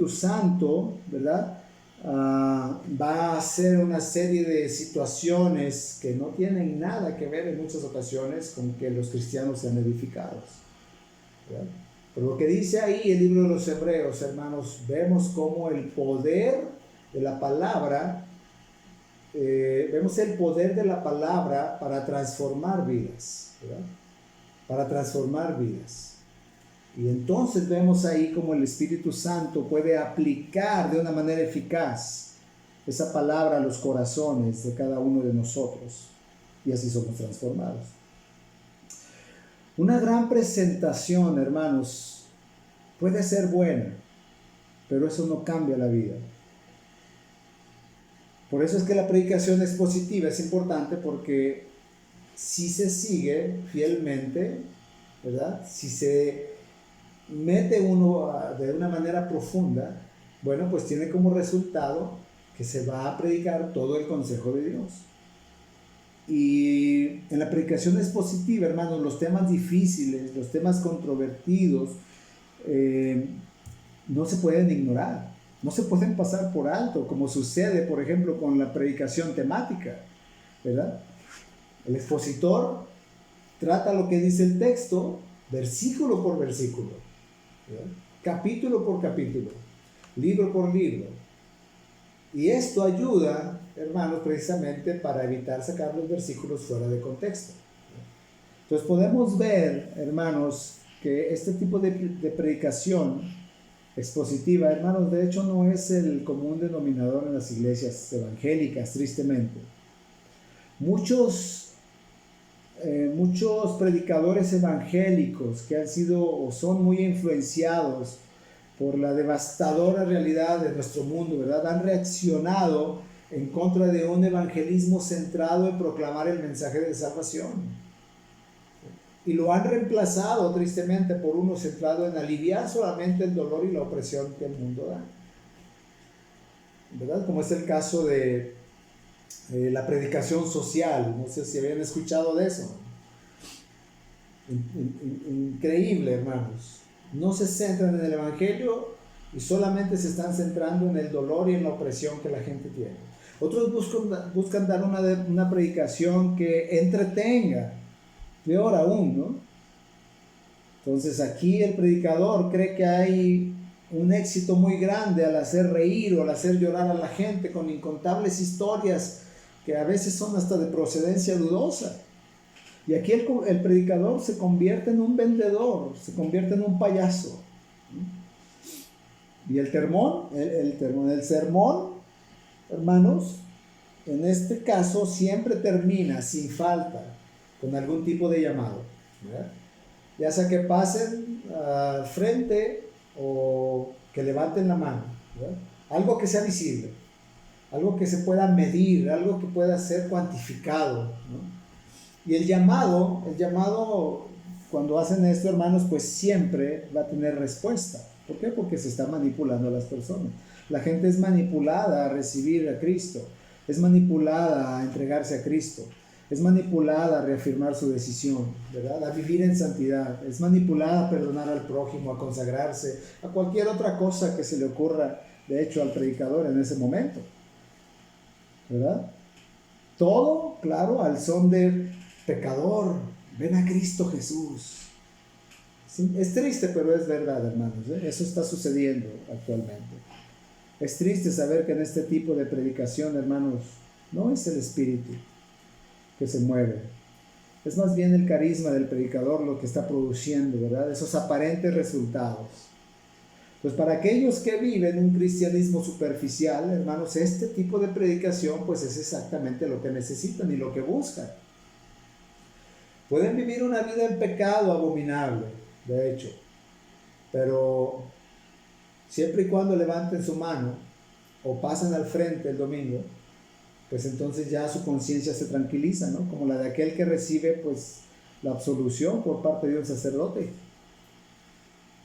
Santo, ¿verdad?, va a hacer una serie de situaciones que no tienen nada que ver en muchas ocasiones con que los cristianos sean edificados, ¿verdad? Pero lo que dice ahí el libro de los Hebreos, hermanos, vemos como el poder de la palabra, para transformar vidas, ¿verdad? Para transformar vidas. Y entonces vemos ahí como el Espíritu Santo puede aplicar de una manera eficaz esa palabra a los corazones de cada uno de nosotros, y así somos transformados. Una gran presentación, hermanos, puede ser buena, pero eso no cambia la vida. Por eso es que la predicación expositiva es importante, porque si se sigue fielmente, ¿verdad?, si se mete uno de una manera profunda, bueno, pues tiene como resultado que se va a predicar todo el consejo de Dios. Y en la predicación expositiva, hermanos, los temas difíciles, los temas controvertidos, no se pueden ignorar, no se pueden pasar por alto, como sucede, por ejemplo, con la predicación temática, ¿verdad? El expositor trata lo que dice el texto, versículo por versículo, ¿verdad?, capítulo por capítulo, libro por libro. Y esto ayuda, hermanos, precisamente para evitar sacar los versículos fuera de contexto. Entonces podemos ver, hermanos, que este tipo de predicación expositiva, hermanos, de hecho no es el común denominador en las iglesias evangélicas, tristemente. Muchos predicadores evangélicos que han sido o son muy influenciados por la devastadora realidad de nuestro mundo, ¿verdad?, han reaccionado en contra de un evangelismo centrado en proclamar el mensaje de salvación. y lo han reemplazado tristemente por uno centrado en aliviar solamente el dolor y la opresión que el mundo da, ¿verdad? Como es el caso de la predicación social. No sé si habían escuchado de eso. Increíble, hermanos. No se centran en el evangelio y solamente se están centrando en el dolor y en la opresión que la gente tiene. Otros buscan dar una predicación que entretenga, peor aún, ¿no? Entonces aquí el predicador cree que hay un éxito muy grande al hacer reír o al hacer llorar a la gente con incontables historias que a veces son hasta de procedencia dudosa. Y aquí el predicador se convierte en un vendedor, se convierte en un payaso. Y el sermón, hermanos, en este caso siempre termina sin falta con algún tipo de llamado, ¿verdad? Ya sea que pasen al frente o que levanten la mano, ¿verdad? Algo que sea visible, algo que se pueda medir, algo que pueda ser cuantificado, ¿no? Y el llamado, cuando hacen esto, hermanos, pues siempre va a tener respuesta. ¿Por qué? Porque se está manipulando a las personas. La gente es manipulada a recibir a Cristo, es manipulada a entregarse a Cristo, es manipulada a reafirmar su decisión, ¿verdad? A vivir en santidad, es manipulada a perdonar al prójimo, a consagrarse, a cualquier otra cosa que se le ocurra, de hecho, al predicador en ese momento, ¿verdad? Todo, claro, al son de pecador, ven a Cristo Jesús. Sí, es triste, pero es verdad, hermanos, ¿eh? Eso está sucediendo actualmente. Es triste saber que en este tipo de predicación, hermanos, no es el espíritu que se mueve. Es más bien el carisma del predicador lo que está produciendo, ¿verdad? Esos aparentes resultados. Pues para aquellos que viven un cristianismo superficial, hermanos, este tipo de predicación pues es exactamente lo que necesitan y lo que buscan. Pueden vivir una vida en pecado abominable, de hecho, pero siempre y cuando levanten su mano o pasen al frente el domingo, pues entonces ya su conciencia se tranquiliza, ¿no? Como la de aquel que recibe pues la absolución por parte de un sacerdote.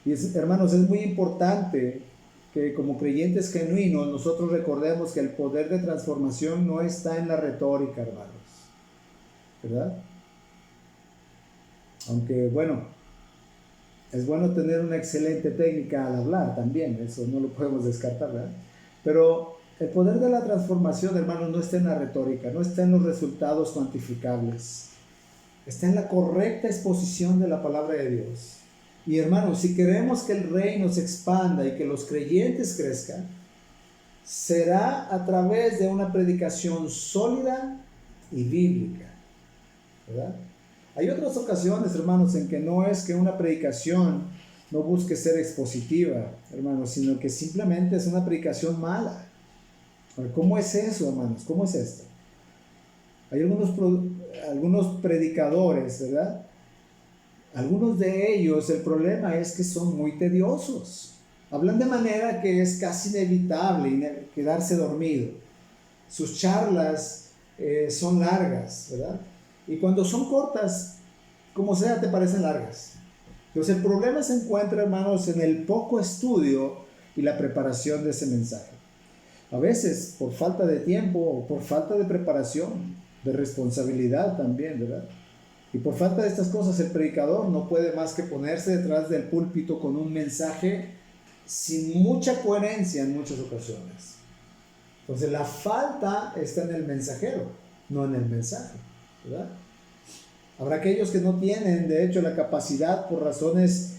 Y hermanos, es muy importante que como creyentes genuinos nosotros recordemos que el poder de transformación no está en la retórica, hermanos, ¿verdad? Aunque bueno, es bueno tener una excelente técnica al hablar también, eso no lo podemos descartar, ¿verdad? Pero el poder de la transformación, hermanos, no está en la retórica, no está en los resultados cuantificables, está en la correcta exposición de la palabra de Dios. Y hermanos, si queremos que el reino se expanda y que los creyentes crezcan, será a través de una predicación sólida y bíblica, ¿verdad? Hay otras ocasiones, hermanos, en que no es que una predicación no busque ser expositiva, hermanos, sino que simplemente es una predicación mala. ¿Cómo es eso, hermanos? ¿Cómo es esto? Hay algunos predicadores, ¿verdad? Algunos de ellos, el problema es que son muy tediosos. Hablan de manera que es casi inevitable quedarse dormido. Sus charlas son largas, ¿verdad? Y cuando son cortas, como sea, te parecen largas. Entonces el problema se encuentra, hermanos, en el poco estudio y la preparación de ese mensaje. A veces por falta de tiempo o por falta de preparación, de responsabilidad también, ¿verdad? Y por falta de estas cosas el predicador no puede más que ponerse detrás del púlpito con un mensaje sin mucha coherencia en muchas ocasiones. Entonces la falta está en el mensajero, no en el mensaje, ¿verdad? Habrá aquellos que no tienen, de hecho, la capacidad por razones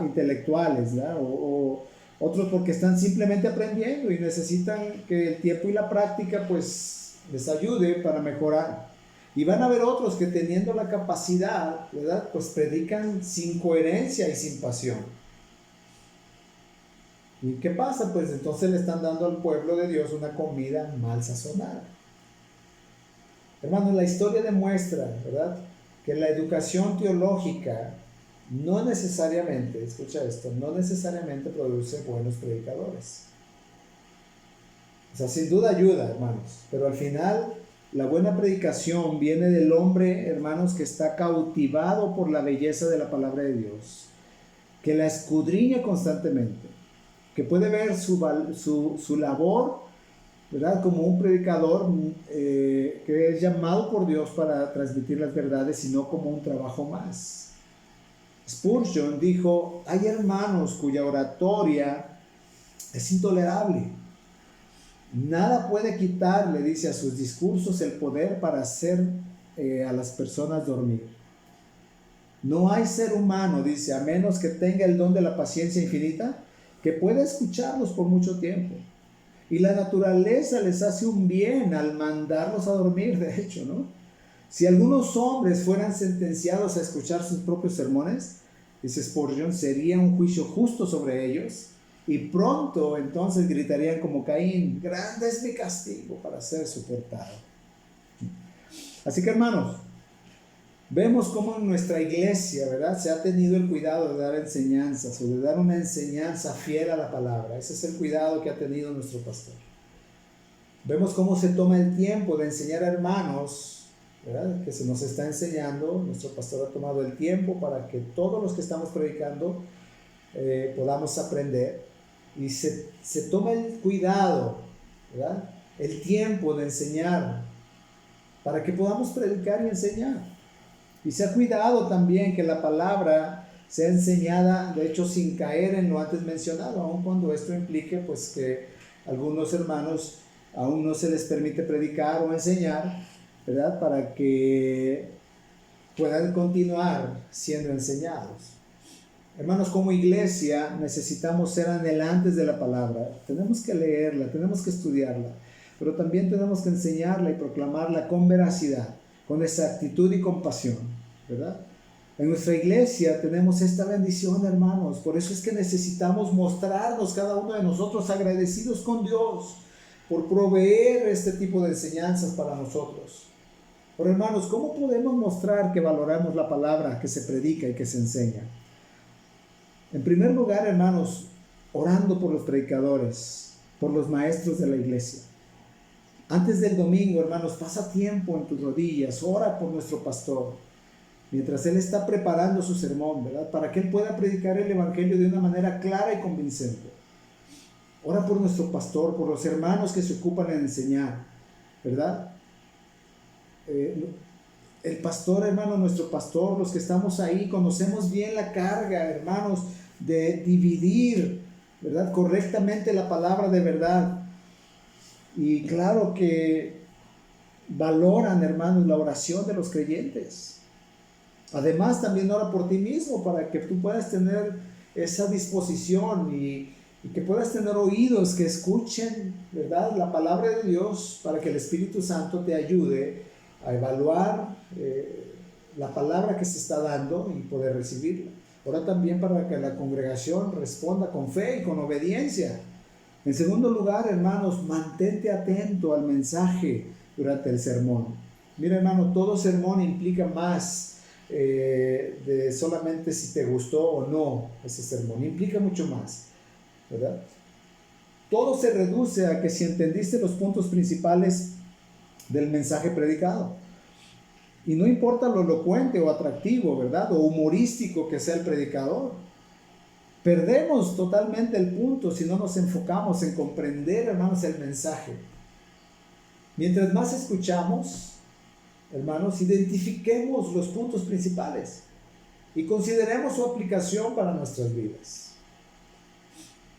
intelectuales, ¿verdad? O otros porque están simplemente aprendiendo y necesitan que el tiempo y la práctica pues les ayude para mejorar. Y van a haber otros que teniendo la capacidad, ¿verdad? Pues predican sin coherencia y sin pasión. ¿Y qué pasa? Pues entonces le están dando al pueblo de Dios una comida mal sazonada. Hermanos, la historia demuestra, ¿verdad?, que la educación teológica no necesariamente, escucha esto, no necesariamente produce buenos predicadores. O sea, sin duda ayuda, hermanos, pero al final La buena predicación viene del hombre, hermanos, que está cautivado por la belleza de la palabra de Dios, que la escudriña constantemente, que puede ver su labor, ¿verdad?, como un predicador que es llamado por Dios para transmitir las verdades y no como un trabajo más. Spurgeon dijo: hay hermanos cuya oratoria es intolerable. Nada puede quitarle, dice, a sus discursos el poder para hacer a las personas dormir. No hay ser humano, dice, a menos que tenga el don de la paciencia infinita, que pueda escucharlos por mucho tiempo. Y la naturaleza les hace un bien al mandarlos a dormir, de hecho, ¿no? Si algunos hombres fueran sentenciados a escuchar sus propios sermones, dice Spurgeon, sería un juicio justo sobre ellos, y pronto entonces gritarían como Caín: grande es mi castigo para ser soportado. Así que, hermanos, vemos cómo en nuestra iglesia, ¿verdad?, se ha tenido el cuidado de dar enseñanzas, o de dar una enseñanza fiel a la palabra. Ese es el cuidado que ha tenido nuestro pastor. Vemos cómo se toma el tiempo de enseñar a hermanos, ¿verdad?, que se nos está enseñando. Nuestro pastor ha tomado el tiempo para que todos los que estamos predicando podamos aprender. Y se toma el cuidado, ¿verdad?, el tiempo de enseñar, para que podamos predicar y enseñar. Y se ha cuidado también que la palabra sea enseñada, de hecho, sin caer en lo antes mencionado, aun cuando esto implique pues que algunos hermanos aún no se les permite predicar o enseñar, ¿verdad?, para que puedan continuar siendo enseñados. Hermanos, como iglesia necesitamos ser anhelantes de la palabra. Tenemos que leerla, tenemos que estudiarla, pero también tenemos que enseñarla y proclamarla con veracidad, con exactitud y compasión, ¿verdad? En nuestra iglesia tenemos esta bendición, hermanos. Por eso es que necesitamos mostrarnos cada uno de nosotros agradecidos con Dios por proveer este tipo de enseñanzas para nosotros. Pero, hermanos, ¿cómo podemos mostrar que valoramos la palabra que se predica y que se enseña? En primer lugar, hermanos, orando por los predicadores, por los maestros de la iglesia. Antes del domingo, hermanos, pasa tiempo en tus rodillas, ora por nuestro pastor, mientras él está preparando su sermón, ¿verdad?, para que él pueda predicar el evangelio de una manera clara y convincente. Ora por nuestro pastor, por los hermanos que se ocupan en enseñar, ¿verdad? El pastor, hermano, nuestro pastor, los que estamos ahí, conocemos bien la carga, hermanos, de dividir, ¿verdad?, correctamente la palabra de verdad. Y claro que valoran, hermanos, la oración de los creyentes. Además, también ora por ti mismo para que tú puedas tener esa disposición y que puedas tener oídos que escuchen, ¿verdad?, la palabra de Dios, para que el Espíritu Santo te ayude a evaluar la palabra que se está dando y poder recibirla. Ora también para que la congregación responda con fe y con obediencia. En segundo lugar, hermanos, mantente atento al mensaje durante el sermón. Mira, hermano, todo sermón implica más de solamente si te gustó o no ese sermón. Implica mucho más, ¿verdad? Todo se reduce a que si entendiste los puntos principales del mensaje predicado. Y no importa lo elocuente o atractivo, ¿verdad?, o humorístico que sea el predicador. Perdemos totalmente el punto si no nos enfocamos en comprender, hermanos, el mensaje. Mientras más escuchamos, hermanos, identifiquemos los puntos principales y consideremos su aplicación para nuestras vidas.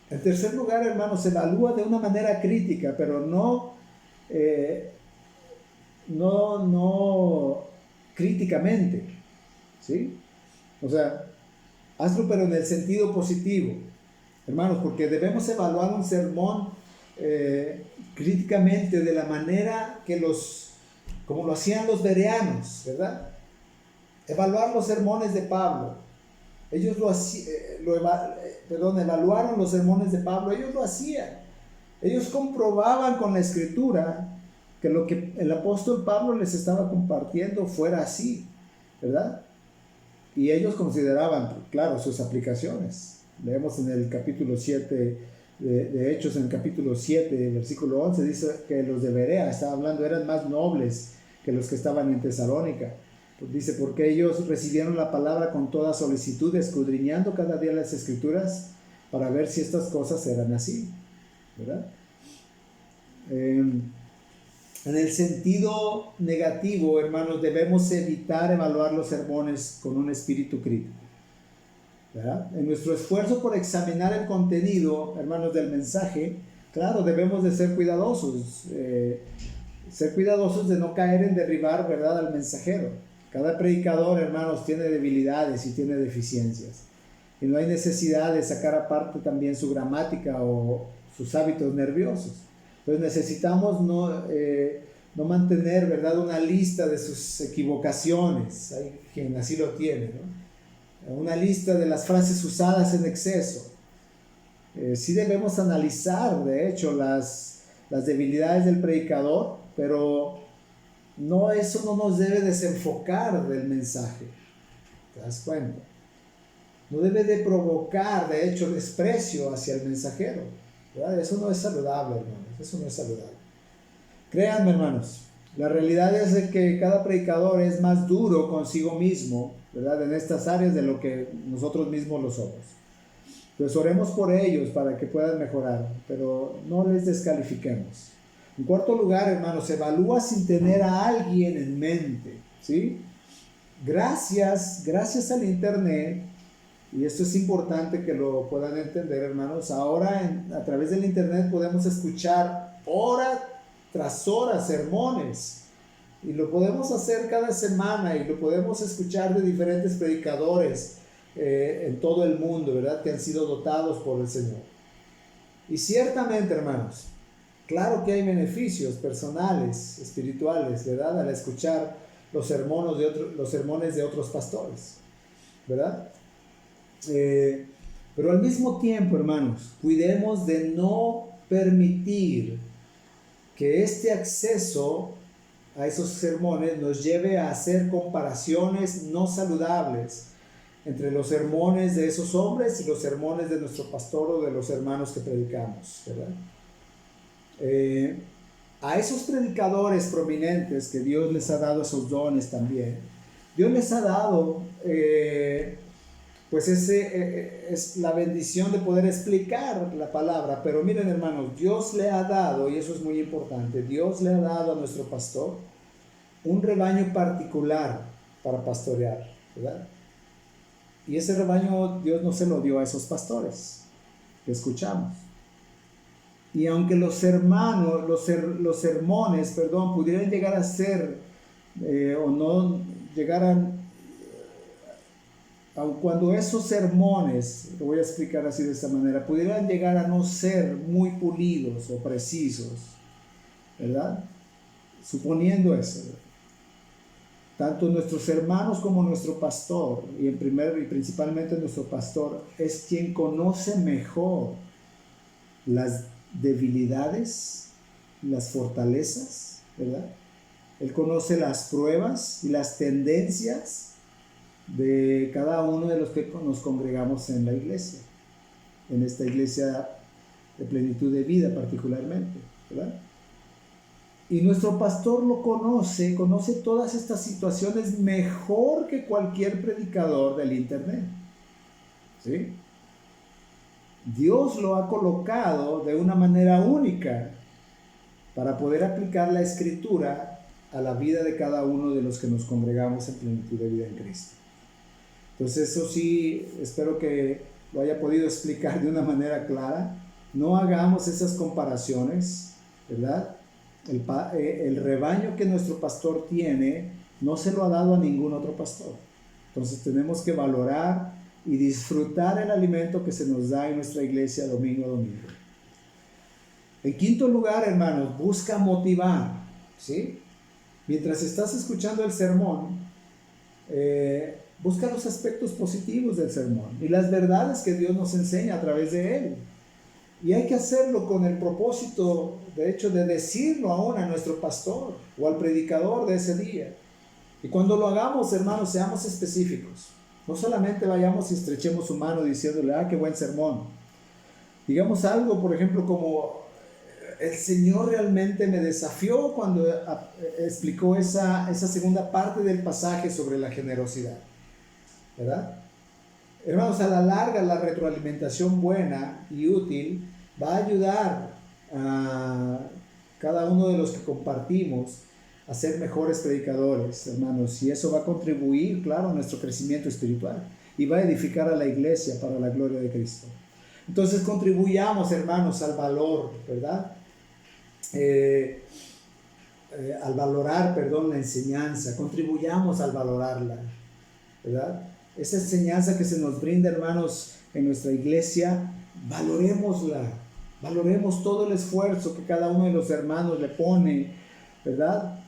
En tercer lugar, hermanos, se evalúa de una manera crítica, pero no críticamente, ¿sí? O sea, hazlo pero en el sentido positivo, hermanos, porque debemos evaluar un sermón críticamente de la manera como lo hacían los bereanos, ¿verdad? Evaluar los sermones de Pablo. Ellos evaluaron los sermones de Pablo, ellos lo hacían. Ellos comprobaban con la Escritura que lo que el apóstol Pablo les estaba compartiendo fuera así, ¿verdad? Y ellos consideraban, claro, sus aplicaciones. Leemos en el capítulo 7 de Hechos en el capítulo 7, versículo 11, dice que los de Berea, estaba hablando, eran más nobles que los que estaban en Tesalónica. Pues dice, porque ellos recibieron la palabra con toda solicitud, escudriñando cada día las escrituras para ver si estas cosas eran así, ¿verdad? En el sentido negativo, hermanos, debemos evitar evaluar los sermones con un espíritu crítico, ¿verdad? En nuestro esfuerzo por examinar el contenido, hermanos, del mensaje, claro, debemos de ser cuidadosos de no caer en derribar, ¿verdad?, al mensajero. Cada predicador, hermanos, tiene debilidades y tiene deficiencias. Y no hay necesidad de sacar aparte también su gramática o sus hábitos nerviosos. Entonces necesitamos no mantener, ¿verdad?, una lista de sus equivocaciones. Hay quien así lo tiene, ¿no? Una lista de las frases usadas en exceso. Sí debemos analizar, de hecho, las debilidades del predicador, pero eso no nos debe desenfocar del mensaje. ¿Te das cuenta? No debe de provocar, de hecho, desprecio hacia el mensajero, ¿verdad? Eso no es saludable, hermanos. Eso no es saludable. Créanme, hermanos, la realidad es de que cada predicador es más duro consigo mismo, ¿verdad?, en estas áreas de lo que nosotros mismos lo somos. Pues oremos por ellos para que puedan mejorar, pero no les descalifiquemos. En cuarto lugar, hermanos, evalúa sin tener a alguien en mente, ¿sí? Gracias al internet, y esto es importante que lo puedan entender, hermanos, ahora a través del internet podemos escuchar hora tras hora sermones, y lo podemos hacer cada semana, y lo podemos escuchar de diferentes predicadores en todo el mundo, ¿verdad?, que han sido dotados por el Señor. Y ciertamente, hermanos, claro que hay beneficios personales, espirituales, ¿verdad?, al escuchar los sermones de otros pastores, ¿verdad? Pero al mismo tiempo, hermanos, cuidemos de no permitir que este acceso a esos sermones nos lleve a hacer comparaciones no saludables entre los sermones de esos hombres y los sermones de nuestro pastor o de los hermanos que predicamos, ¿verdad? A esos predicadores prominentes que Dios les ha dado esos dones también, Dios les ha dado pues es la bendición de poder explicar la palabra. Pero miren, hermanos, Dios le ha dado, y eso es muy importante, Dios le ha dado a nuestro pastor un rebaño particular para pastorear, ¿verdad? Y ese rebaño Dios no se lo dio a esos pastores que escuchamos. Y aunque los sermones, pudieran llegar a ser o no llegaran, aun cuando esos sermones, lo voy a explicar así de esta manera, pudieran llegar a no ser muy pulidos o precisos, ¿verdad? Suponiendo eso, ¿verdad? Tanto nuestros hermanos como nuestro pastor, y principalmente nuestro pastor, es quien conoce mejor las debilidades, las fortalezas, ¿verdad? Él conoce las pruebas y las tendencias de cada uno de los que nos congregamos en la iglesia, en esta iglesia de Plenitud de Vida particularmente, ¿verdad? Y nuestro pastor lo conoce todas estas situaciones mejor que cualquier predicador del internet, ¿sí? Dios lo ha colocado de una manera única para poder aplicar la escritura a la vida de cada uno de los que nos congregamos en Plenitud de Vida en Cristo. Entonces eso sí, espero que lo haya podido explicar de una manera clara. No hagamos esas comparaciones, ¿verdad? El rebaño que nuestro pastor tiene no se lo ha dado a ningún otro pastor. Entonces tenemos que valorar y disfrutar el alimento que se nos da en nuestra iglesia domingo a domingo. En quinto lugar, hermanos, busca motivar, ¿sí? Mientras estás escuchando el sermón, busca los aspectos positivos del sermón y las verdades que Dios nos enseña a través de él. Y hay que hacerlo con el propósito, de hecho, de decirlo aún a nuestro pastor o al predicador de ese día. Y cuando lo hagamos, hermanos, seamos específicos. No solamente vayamos y estrechemos su mano diciéndole, qué buen sermón. Digamos algo, por ejemplo, como el Señor realmente me desafió cuando explicó esa segunda parte del pasaje sobre la generosidad, ¿verdad? Hermanos, a la larga la retroalimentación buena y útil va a ayudar a cada uno de los que compartimos a ser mejores predicadores, hermanos, y eso va a contribuir, claro, a nuestro crecimiento espiritual y va a edificar a la iglesia para la gloria de Cristo. Entonces contribuyamos, hermanos, al valor, ¿verdad? Al valorar, perdón, la enseñanza, contribuyamos al valorarla, ¿verdad? Esa enseñanza que se nos brinda, hermanos, en nuestra iglesia, valoremosla, valoremos todo el esfuerzo que cada uno de los hermanos le pone, ¿verdad?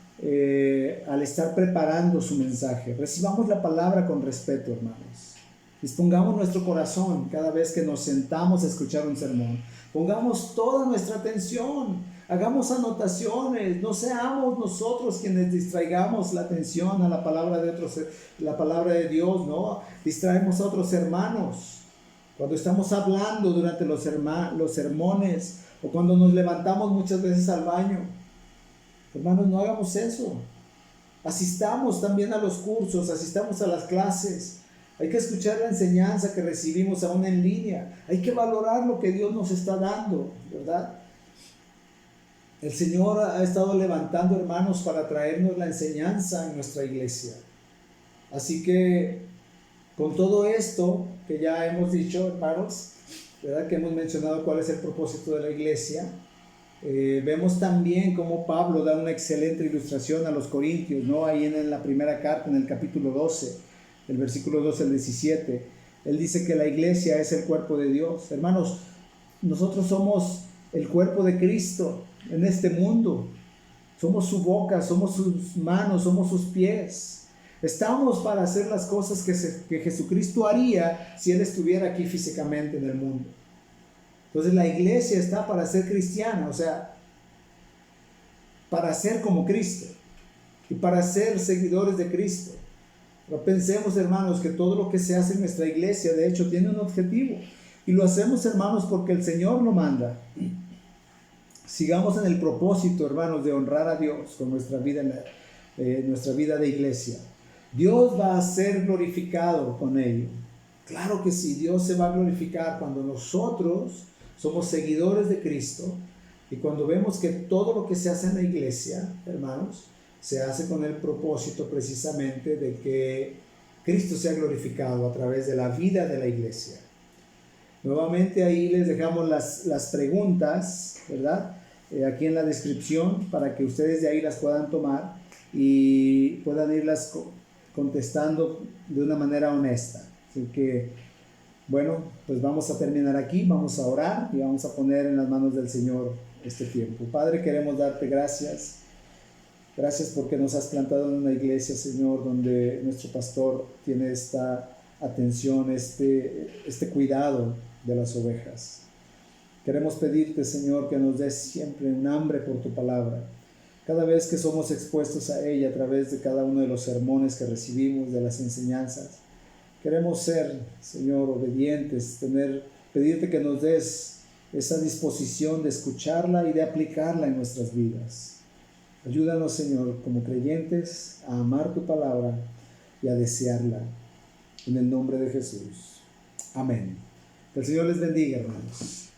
Al estar preparando su mensaje. Recibamos la palabra con respeto, hermanos. Dispongamos nuestro corazón cada vez que nos sentamos a escuchar un sermón. Pongamos toda nuestra atención. Hagamos anotaciones. No seamos nosotros quienes distraigamos la atención a la palabra de otros, la palabra de Dios, ¿no? Distraemos a otros hermanos. Cuando estamos hablando durante los sermones o cuando nos levantamos muchas veces al baño. Hermanos, no hagamos eso. Asistamos también a los cursos, asistamos a las clases. Hay que escuchar la enseñanza que recibimos aún en línea. Hay que valorar lo que Dios nos está dando, ¿verdad? El Señor ha estado levantando hermanos para traernos la enseñanza en nuestra iglesia. Así que con todo esto que ya hemos dicho, hermanos, ¿verdad? Que hemos mencionado cuál es el propósito de la iglesia. Vemos también cómo Pablo da una excelente ilustración a los corintios, ¿no? Ahí en la primera carta, en el capítulo 12. El versículo 12 al 17, él dice que la iglesia es el cuerpo de Dios. Hermanos, nosotros somos el cuerpo de Cristo en este mundo. Somos su boca, somos sus manos, somos sus pies. Estamos para hacer las cosas que Jesucristo haría si Él estuviera aquí físicamente en el mundo. Entonces la iglesia está para ser cristiana, o sea, para ser como Cristo y para ser seguidores de Cristo. Pero pensemos, hermanos, que todo lo que se hace en nuestra iglesia, de hecho, tiene un objetivo. Y lo hacemos, hermanos, porque el Señor lo manda. Sigamos en el propósito, hermanos, de honrar a Dios con nuestra vida de iglesia. Dios va a ser glorificado con ello. Claro que sí, Dios se va a glorificar cuando nosotros somos seguidores de Cristo y cuando vemos que todo lo que se hace en la iglesia, hermanos, se hace con el propósito precisamente de que Cristo sea glorificado a través de la vida de la iglesia. Nuevamente ahí les dejamos las preguntas, ¿verdad? Aquí en la descripción para que ustedes de ahí las puedan tomar y puedan irlas contestando de una manera honesta. Así que, bueno, pues vamos a terminar aquí, vamos a orar y vamos a poner en las manos del Señor este tiempo. Padre, queremos darte gracias. Gracias porque nos has plantado en una iglesia, Señor, donde nuestro pastor tiene esta atención, este cuidado de las ovejas. Queremos pedirte, Señor, que nos des siempre un hambre por tu palabra. Cada vez que somos expuestos a ella a través de cada uno de los sermones que recibimos, de las enseñanzas, queremos ser, Señor, obedientes, pedirte que nos des esa disposición de escucharla y de aplicarla en nuestras vidas. Ayúdanos, Señor, como creyentes, a amar tu palabra y a desearla. En el nombre de Jesús. Amén. Que el Señor les bendiga, hermanos.